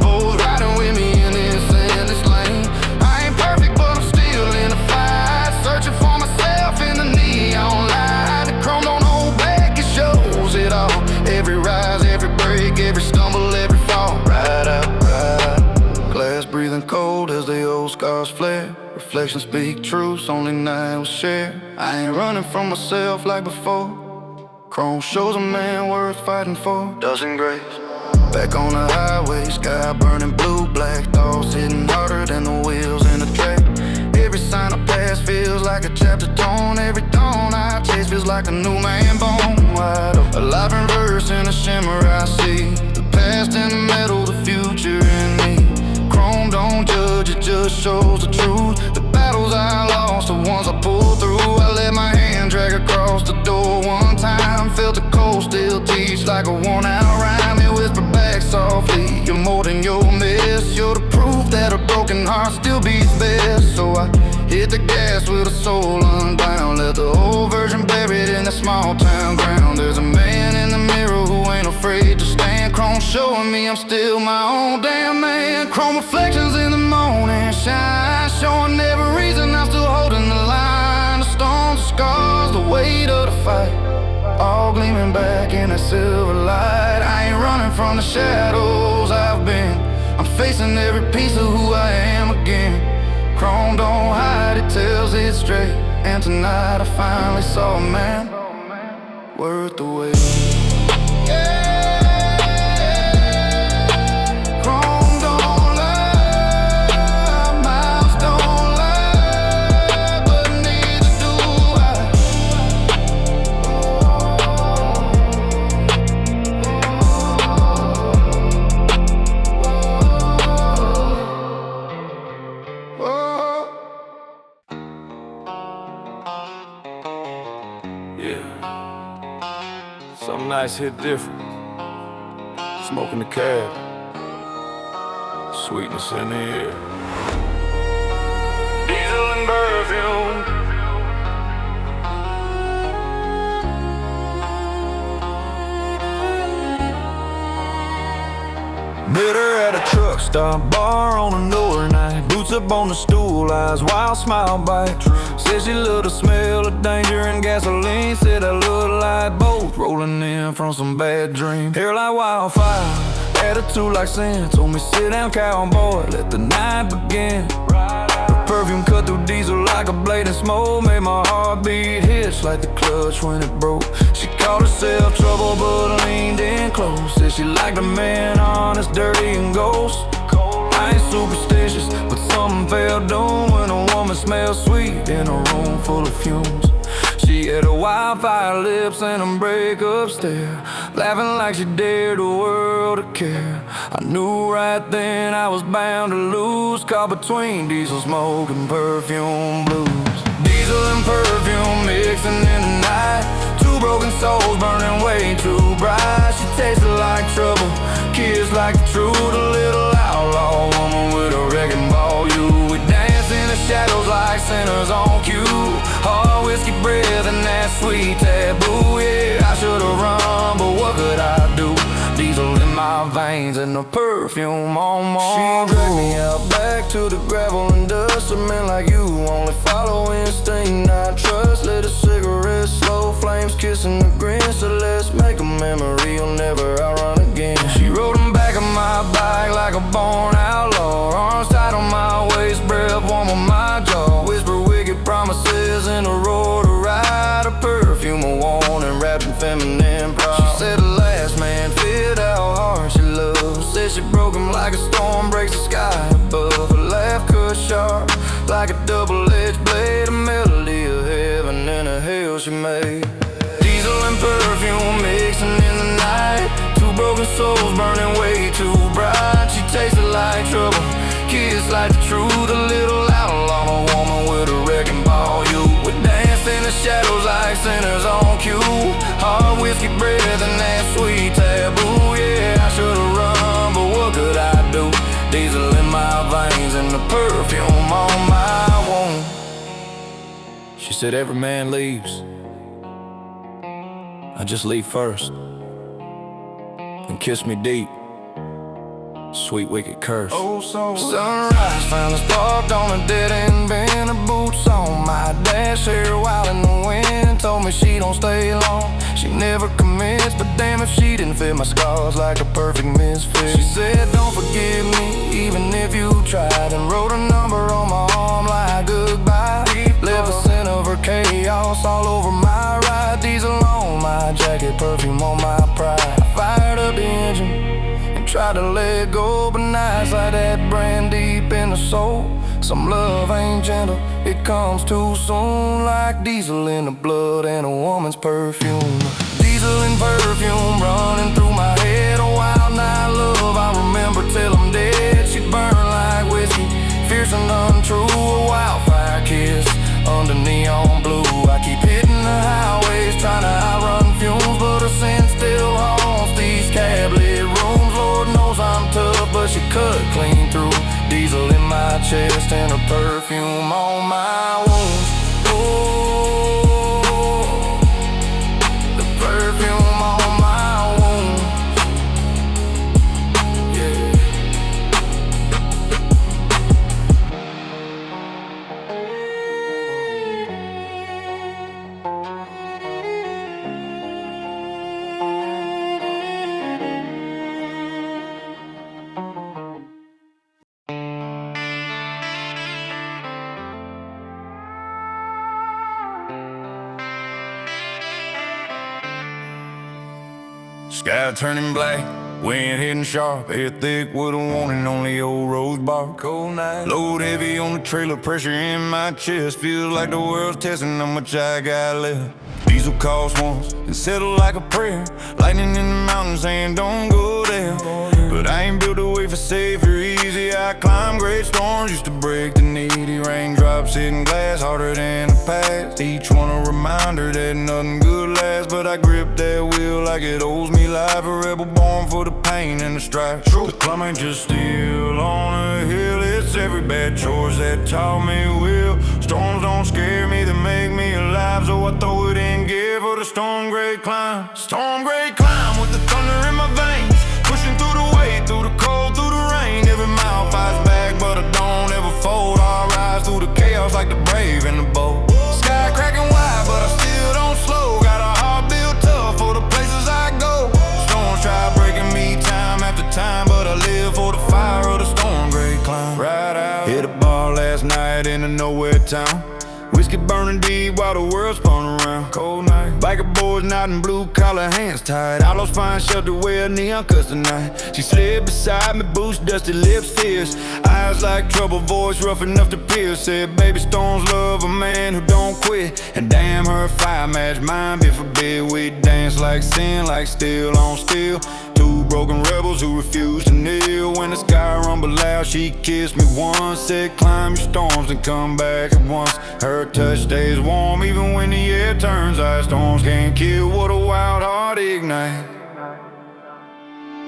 both riding with me in this endless lane. I ain't perfect, but I'm still in the fight, searching for myself in the neon light. The chrome don't hold back, it shows it all. Every rise, every break, every stumble, every fall. Ride out, ride out. Glass breathing cold as the old scars flare. Reflections speak truths only night will share. I ain't running from myself like before. Chrome shows a man worth fighting for. Dozen grace. Back on the highway, sky burning blue. Black thoughts hitting harder than the wheels in the track. Every sign I pass feels like a chapter torn. Every dawn I chase feels like a new man born. Wide open, alive in verse in a shimmer I see. The past in the metal, the future in me. Chrome don't judge, it just shows the truth. The battles I lost, the ones I pulled through. I let my hand drag across the door one time. Felt the cold still teach like a worn out rhyme. It whispered back softly, you're more than your mess. You're broken heart still beats best. So I hit the gas with a soul unbound. Let the old version buried in the small town ground. There's a man in the mirror who ain't afraid to stand. Chrome showing me I'm still my own damn man. Chrome reflections in the morning shine, showing every reason I'm still holding the line. The storms, the scars, the weight of the fight, all gleaming back in that silver light. I ain't running from the shadows I've been. I'm facing every piece of who I am again. Chrome don't hide, it tells it straight. And tonight I finally saw a man worth the wait. Some nights hit different. Smoking the cab, sweetness in the air. Diesel and perfume. Met her at a truck stop bar on a Northern night. Boots up on the stool, eyes wild, smile bite. Said she loved the smell of danger and gasoline. Said I looked like both rolling in from some bad dreams. Hair like wildfire, attitude like sin. Told me sit down cowboy, let the night begin. Her perfume cut through diesel like a blade of smoke. Made my heart beat hitch like the clutch when it broke. She called herself trouble but leaned in close. Said she liked a man honest, dirty and ghost. I ain't superstitious, but something fell down when a woman smells sweet in a room full of fumes. She had a wildfire lips and a breakup stare, laughing like she dared the world to care. I knew right then I was bound to lose, caught between diesel smoke and perfume blues. Diesel and perfume mixing in the night, two broken souls burning way too bright. She tasted like trouble, kissed like the truth, a little outlaw woman with a wrecking ball. You would dance in the shadows like sinners on cue, hard whiskey breath and that sweet taboo. Yeah, I should've run, but what could I do? Diesel in my veins and the perfume on my arm. She dragged me out back to the gravel and dust. A man like you only follow instinct, not trust. Lit a cigarette, slow flames kissing the grin. So let's make a memory you'll never outrun again. She rode in back of my bike like a born outlaw, arms tight on my waist, breath warm on my jaw. Whisper wicked promises in a roar to ride. A perfume a warning wrapped in feminine pride. She said the last man fit how hard she loved. Said she broke him like a storm breaks the sky above. Her laugh cut sharp like a double-edged blade, a melody of heaven and a hell she made. Diesel and perfume mixing in the night, two broken souls burning way too bright. She tasted like trouble, kissed like the truth, a little outlaw, a woman with a wrecking ball. You would dance in the shadows like sinners on cue, hard whiskey breath and that sweet taboo. Yeah, I should've run, but what could I do? Diesel in my veins and the perfume on my wound. She said every man leaves, I just leave first, and kiss me deep, sweet wicked curse. Oh, so sunrise found us parked on a dead end bend. Her boots on my dash, hair wild in the wind. Told me she don't stay long, she never commits, but damn if she didn't fit my scars like a perfect misfit. She said don't forgive me even if you tried, and wrote a number on my arm like goodbye. Left a scent of her chaos all over my ride. Diesel on my jacket, perfume on my pride. I fired up the engine and tried to let go, but nights like that brand deep in the soul. Some love ain't gentle, it comes too soon, like diesel in the blood and a woman's perfume. Diesel and perfume running through my head, a wild night love I remember till I'm dead. She burned like whiskey, fierce and untrue, a wildfire kiss under neon blue. I keep hitting the highways trying to outrun fumes, but her scent still haunts these cab-lit rooms. Lord knows I'm tough, but she cut clean through. Diesel in my chest and a perfume on my wounds. Ooh, the perfume on my wounds. Yeah. Sky turning black, wind hitting sharp, air thick with a warning, only old rose bark. Cold night, load heavy on the trailer, pressure in my chest, feels like the world's testing how much I got left. Diesel cost once and settle like a prayer, lightning in the mountains saying don't go there. But I ain't built to wait for safe or easy. I climb great storms used to break the needy. Raindrops hitting glass harder than the past, each one a reminder that nothing good lasts. But I grip that wheel like it owes me life, a rebel born for the pain and the strife. The climb ain't just still on a hill, it's every bad choice that taught me will. Storms don't scare me, they make me alive, so I throw it in gear for the storm grade climb. Storm grade climb with the thunder in my veins, pushing through the weight, through the cold, through the rain. Every mile fights back, but I don't ever fold. I rise through the chaos like the brave and the bold. Sky cracking wide, but I still don't slow. Got a heart built tough for the places I go. Storms try breaking me time after time, but I live for the fire of the storm grade climb. Right out, hit a bar last night in a nowhere town. Whiskey burning deep while the world spun around. Cold night, biker boys nodding, blue collar, hands tied. Outlaws find shelter where a neon cuts tonight. She slid beside me, boots dusty, lips fierce, eyes like trouble, voice rough enough to pierce. Said baby storms love a man who don't quit, and damn her fire match mine be forbid. We dance like sin, like steel on steel. Two broken rebels who refuse to kneel. When the sky rumbled loud, she kissed me once, said climb your storms and come back at once. Her touch stays warm even when the air turns ice. Storms can't kill what a wild heart ignite.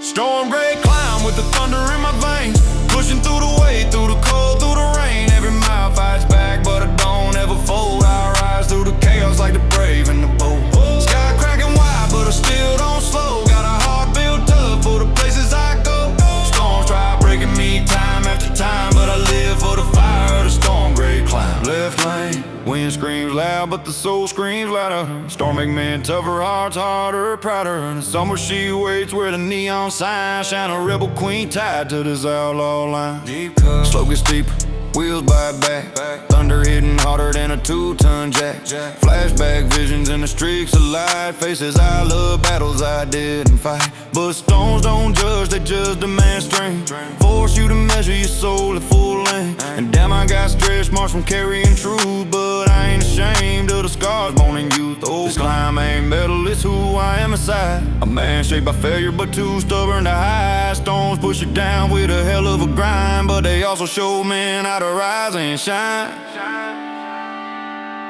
Storm grade climb with the thunder in my veins, pushing through the weight, through the cold, through the rain. Every mile fights back, but I don't ever fold. I rise through the chaos like the brave and the bold. Sky cracking wide, but I still don't slow. Got a heart built up for the places I go. Storms try breaking me time after time, but I live for the fire of the storm grade climb. Left lane, wind screams loud, but the soul screams louder. Storm make men tougher, hearts harder, prouder. In the summer she waits where the neon signs shine, a rebel queen tied to this outlaw line. Deep cut, slow gets deeper, wheels bite back, thunder hitting harder than a 2-ton jack. Flashback visions in the streaks of light, faces I love, battles I didn't fight. But stones don't judge, they just demand strength, force you to measure your soul at full length. And damn, I got stretch marks from carrying truth, but I ain't ashamed of the scars born in youth. Oh, this climb ain't metal, it's who I am inside. A man shaped by failure, but too stubborn to hide. Stones push you down with a hell of a grind, but they also show men how to rise and shine.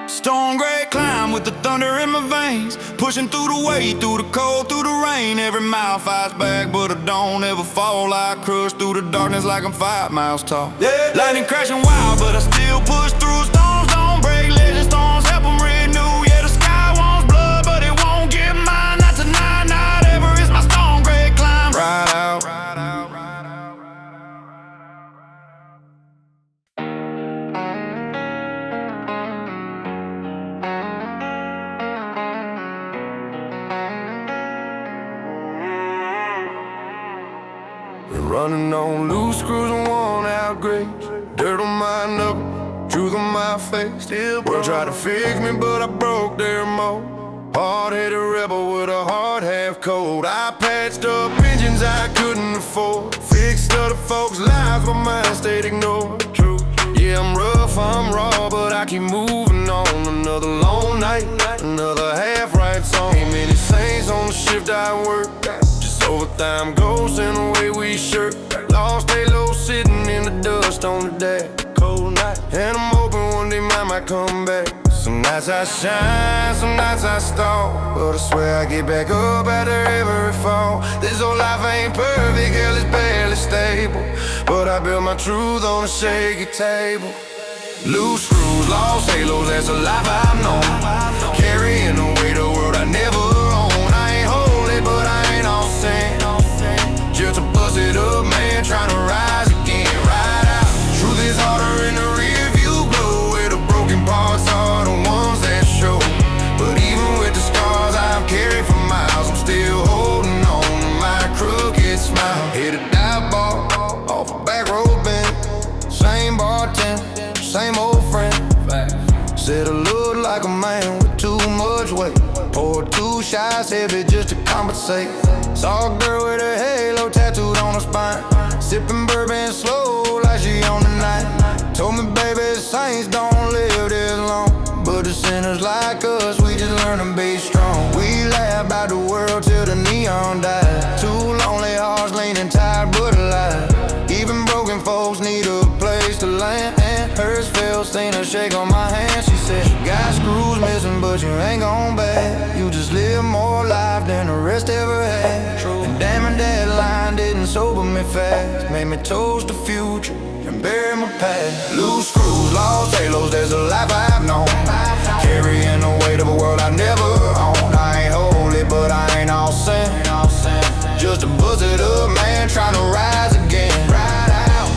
Storm grade climb with the thunder in my veins, pushing through the weight, through the cold, through the rain. Every mile fights back, but I don't ever fall. I crush through the darkness like I'm 5 miles tall. Lightning crashing wild, but I still push through. Storms don't break legends, storms help them renew. Yeah, the sky wants blood, but it won't get mine. Not tonight, not ever. It's my storm grade climb. Ride out, ride out, ride out. Running on loose screws and worn out grapes, dirt on my knuckle, truth on my face. Still world tried to fix me, but I broke their mold. Hard-headed rebel with a heart half cold. I patched up engines I couldn't afford, fixed other folks' lives but mine stayed ignored. True, yeah, I'm rough, I'm raw, but I keep moving on. Another long night, another half-right song. Ain't many saints on the shift I work, overtime ghosts in the way we shirt. Lost stay low sitting in the dust on the deck. Cold night, and I'm hoping one day mine might come back. Some nights I shine, some nights I stall, but I swear I get back up after every fall. This whole life ain't perfect, hell it's barely fairly stable, but I built my truth on a shaky table. Loose screws, lost halos, that's a life I've known. Carrying the weight of the world I never own. I ain't holy, but I ain't all sin. Just a busted up man trying to rise again. Ride out. Truth is harder in the rear view glow, where the broken parts are the ones that show. But even with the scars I've carried for miles, I'm still holding on to my crooked smile. Hit a dive bar off a back road bend. Same bartender, same old friend. Said I look like a man with too much weight. Poured 2 shots heavy just to compensate. Saw a girl with a halo tattooed on her spine, sipping bourbon slow like she on the night. Told me, baby, saints don't live this long, but the sinners like us, we just learn to be strong. We laugh about the world till the neon died. 2 lonely hearts leaning tired but alive. Even broken folks need a place to land. Hers fell, seen her shake on my hand. She said, you got screws missing, but you ain't gone bad. You just live more life than the rest ever had. And damn, that line didn't sober me fast. Made me toast the future and bury my past. Loose screws, lost halos, there's a life I've known. Carrying the weight of a world I never owned. I ain't holy, but I ain't all sin. Just a busted up man trying to rise again.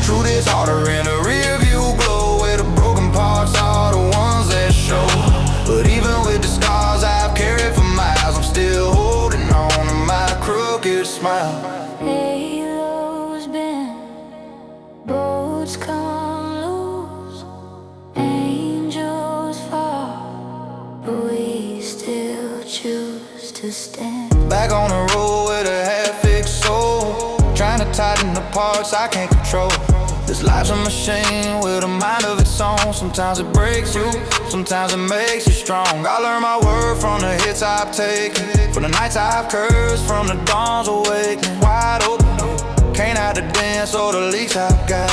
Truth is harder in the rear view glow, where the broken parts are the ones that show. But even with the scars I've carried for miles, I'm still holding on to my crooked smile. Halos bend, boats come loose, angels fall, but we still choose to stand. Back on the road with a half-fixed soul, trying to tighten the parts I can't control. This life's a machine with a mind of its own. Sometimes it breaks you, sometimes it makes you strong. I learned my word from the hits I've taken, from the nights I've cursed, from the dawn's awakening. Wide open, can't hide the dance or the leaks I've got.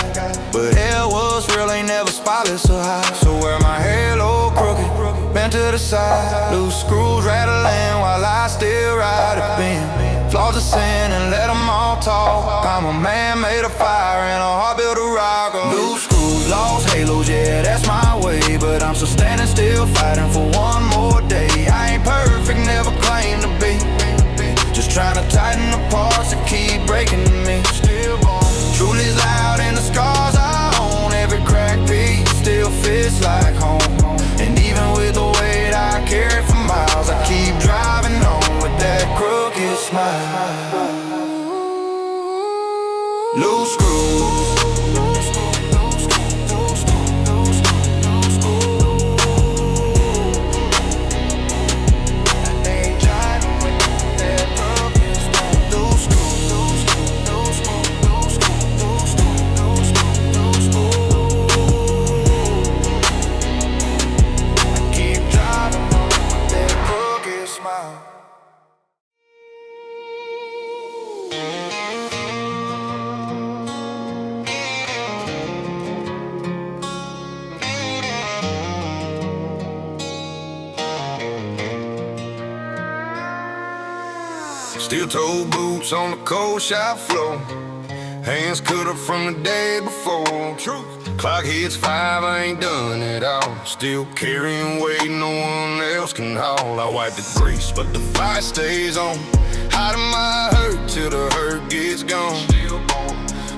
But hell was real, ain't never spotless or high. So wear my halo crooked, bent to the side. Loose screws rattling while I still ride a bend. Flaws of sin and let them all talk. I'm a man made of fire and a heart built of rock. Loose screws, lost halos, yeah, that's my way. But I'm still standing still, fighting for one more day. I ain't perfect, never claim to be. Just trying to tighten the parts that keep breaking me. Still born. Truth is loud in the scars I own. Every cracked piece still fits like home. And even with the weight I carry for miles, I keep driving on with that crooked smile. Loose screws. Steel-toe boots on the cold shop floor, hands cut up from the day before. Truth. Clock hits 5, I ain't done it all. Still carrying weight no one else can haul. I wipe the grease, but the fire stays on. Hiding my hurt till the hurt gets gone.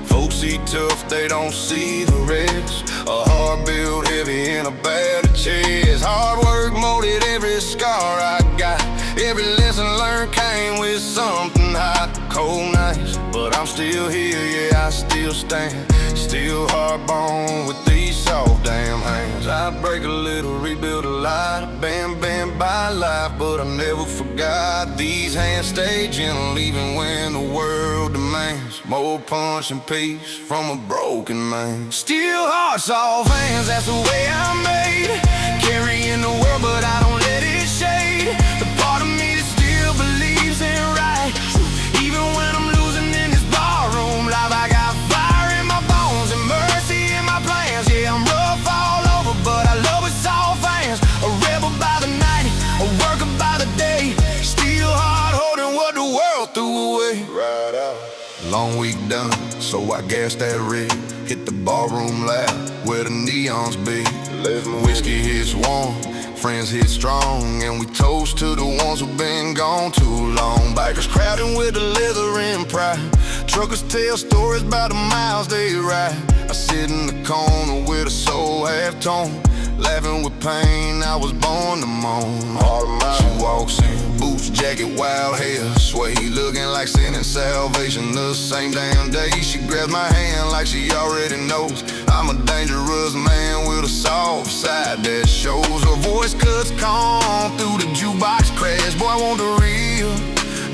Folks see tough, they don't see the rest. A heart built heavy in a battered chest. Hard work molded every scar I got. Every lesson learned came with something hot. Cold nights, but I'm still here, yeah, I still stand. Still hard-bone with these soft damn hands. I break a little, rebuild a lot. Been by life, but I never forgot. These hands stay gentle even when the world demands more punch and peace from a broken man. Still heart, soft hands, that's the way I'm made. Carrying the world, but I don't let it shade the part of me that still believes in right. Even when I'm losing in this barroom life, I got fire in my bones and mercy in my plans. Yeah, I'm rough all over, but I love with soft hands. A rebel by the night, a worker by the day. Still hard holding what the world threw away. Right out. Long week done, so I gassed that rig. Hit the ballroom loud, where the neons be. Whiskey hits warm, friends hit strong, and we toast to the ones who've been gone too long. Bikers crowding with the leather and pride. Truckers tell stories about the miles they ride. I sit in the corner with a soul half-tone, laughing with pain, I was born to moan. She walks in, boots, jacket, wild hair, sway, looking like sin and salvation the same damn day. She grabs my hand like she already knows I'm a dangerous man with a soft side that shows. Her voice cuts calm through the jukebox crash. Boy, I want the real,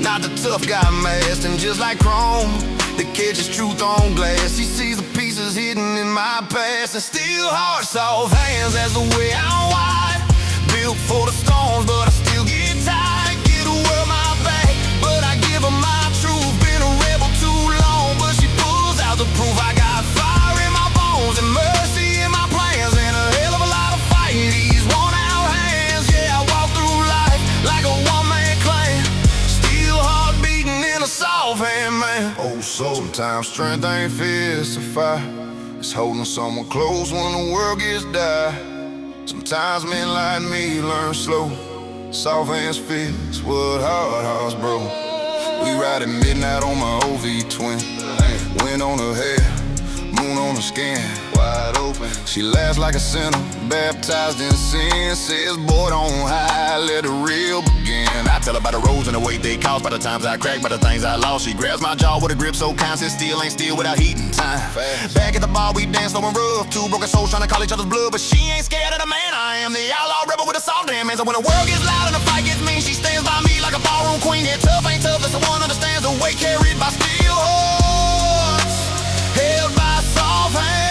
not the tough guy masked. And just like chrome, that catches truth on glass. She sees the pieces hidden in my past, and still hard, soft hands, that's the way I'm wired. Built for the storms, but I still get tired. Get the world my back, but I give her my truth. Been a rebel too long, but she pulls out the proof. I got fire in my bones and mercy in my plans, and a hell of a lot of fighting these worn-out hands. Yeah, I walk through life like a one-man clan, still heart beating in a soft hand, man. Oh, sometimes strength ain't fist to fight. It's holding someone close when the world gets dire. Sometimes men like me learn slow. Soft hands fix what hard hearts broke. We ride at midnight on my OV twin. Wind on her hair, moon on her skin, wide open. She laughs like a sinner, baptized in sin. Says, boy, don't hide, let the real begin. I tell her about the roads and the weight they cost, by the times I cracked, by the things I lost. She grabs my jaw with a grip so kind, says still ain't still without heating time. Back at the bar, we dance slow and rough. Two broken souls trying to call each other's blood, but she ain't scared of the man I am. The outlaw rebel with a soft damn hands. And when the world gets loud and the fight gets mean, she stands by me like a ballroom queen. Yeah, tough ain't tough, that's the one understands the weight carried by steel hearts, held by soft hands.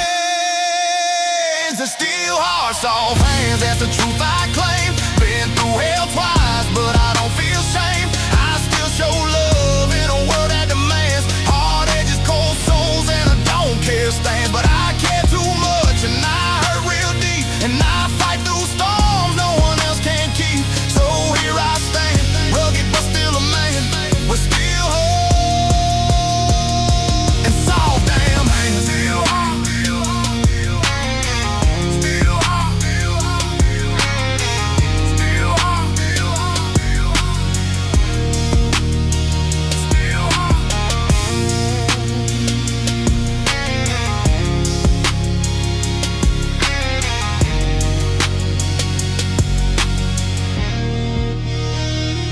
And still hard, soft hands, that's the truth I claim. Been through hell twice, but I don't feel shame. I still show love in a world that demands hard edges, cold souls, and a don't care stance. But I care too much, and I hurt real deep, and I fight through storms no one else can keep. So here I stand, rugged but still a man, with still hope and soft damn hands. Still hard, still hard, still hard, still hard, still hard, still hard, still hard.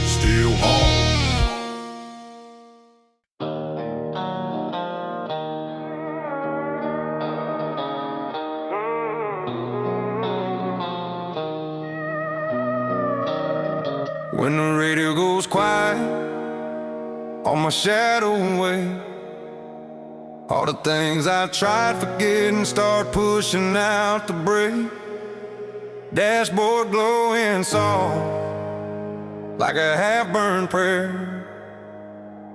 Still hard. When the radio goes quiet, all my shadow away. All the things I tried forgetting start pushing out the brake. Dashboard glowing soft like a half-burned prayer,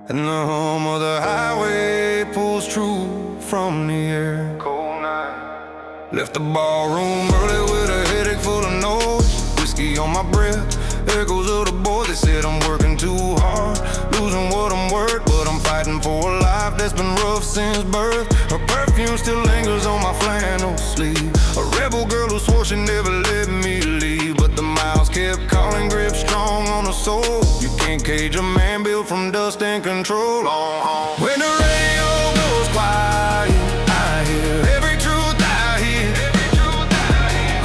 and the hum of the highway pulls true from the air. Cold night. Left the ballroom early with a headache full of noise. Whiskey on my breath, echoes of the boys. They said I'm working too hard, losing what I'm worth, but I'm fighting for a life that's been rough since birth. Her perfume still lingers on my flannel sleeve. A rebel girl who swore she never let me leave, but the miles kept calling, grip strong on her soul. You can't cage a man built from dust and control. When the radio goes quiet, I hear every truth I hear.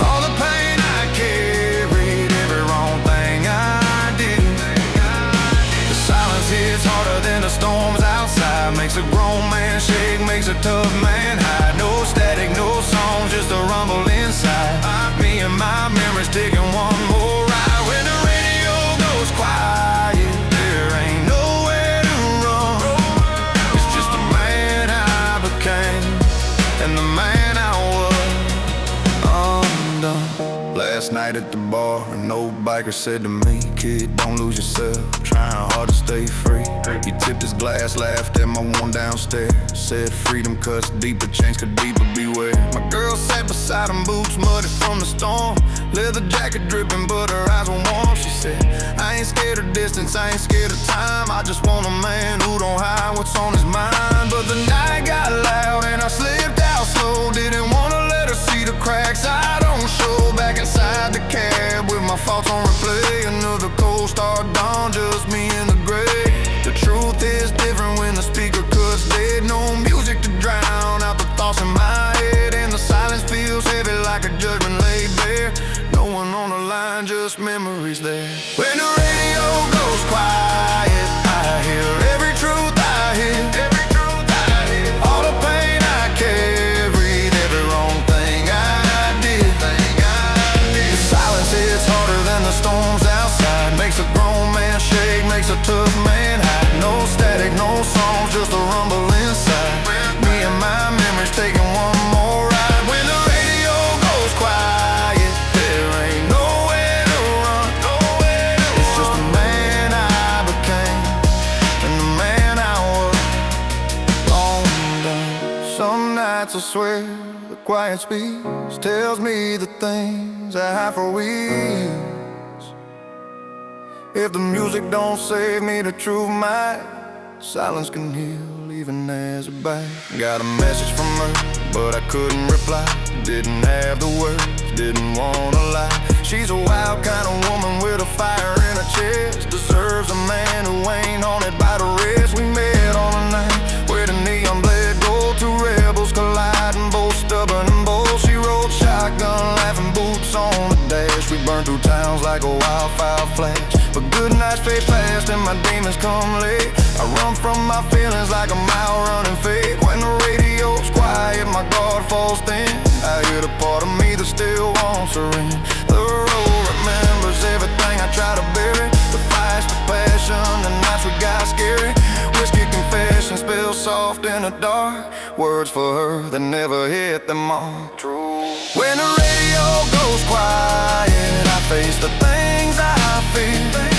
All the pain I carried, every wrong thing I did. The silence hits harder than the storms outside. Makes a grown man shake, makes a tough man hide. No static, no songs, just a rumble inside. Me and my memories taking one more ride. When the radio goes quiet, there ain't nowhere to run. It's just the man I became and the man I was undone. Last night at the bar, an old biker said to me, kid, don't lose yourself, trying hard to stay free. He tipped his glass, laughed at my one downstairs, said freedom cuts deeper, change could deeper, beware. My girl sat beside him, boots muddy from the storm, leather jacket dripping, but her eyes were warm. She said, I ain't scared of distance, I ain't scared of time, I just want a man who don't hide what's on his mind. nights I swear the quiet speaks tells me the things I have for weeks. If the music don't save me, the truth might. Silence can heal even as it bites. Got a message from her, but I couldn't reply. Didn't have the words, didn't wanna lie. She's a wild kind of woman with a fire in her chest. Deserves a man who ain't haunted by the rest. We met on a night where the neon bled gold. Two rebels colliding, both stubborn and bold. She rode shotgun, laughing boots on the dash. We burned through towns like a wildfire flash. But good nights fade fast and my demons come late. I run from my feelings like a mile running fade. When the radio's quiet, my guard falls thin. I hear the part of me that still wants her in. The road remembers everything I try to bury. The fights, the passion, the nights we got scary. Whiskey confession spills soft in the dark. Words for her that never hit the mark. True. When the radio goes quiet, I face the things I feel.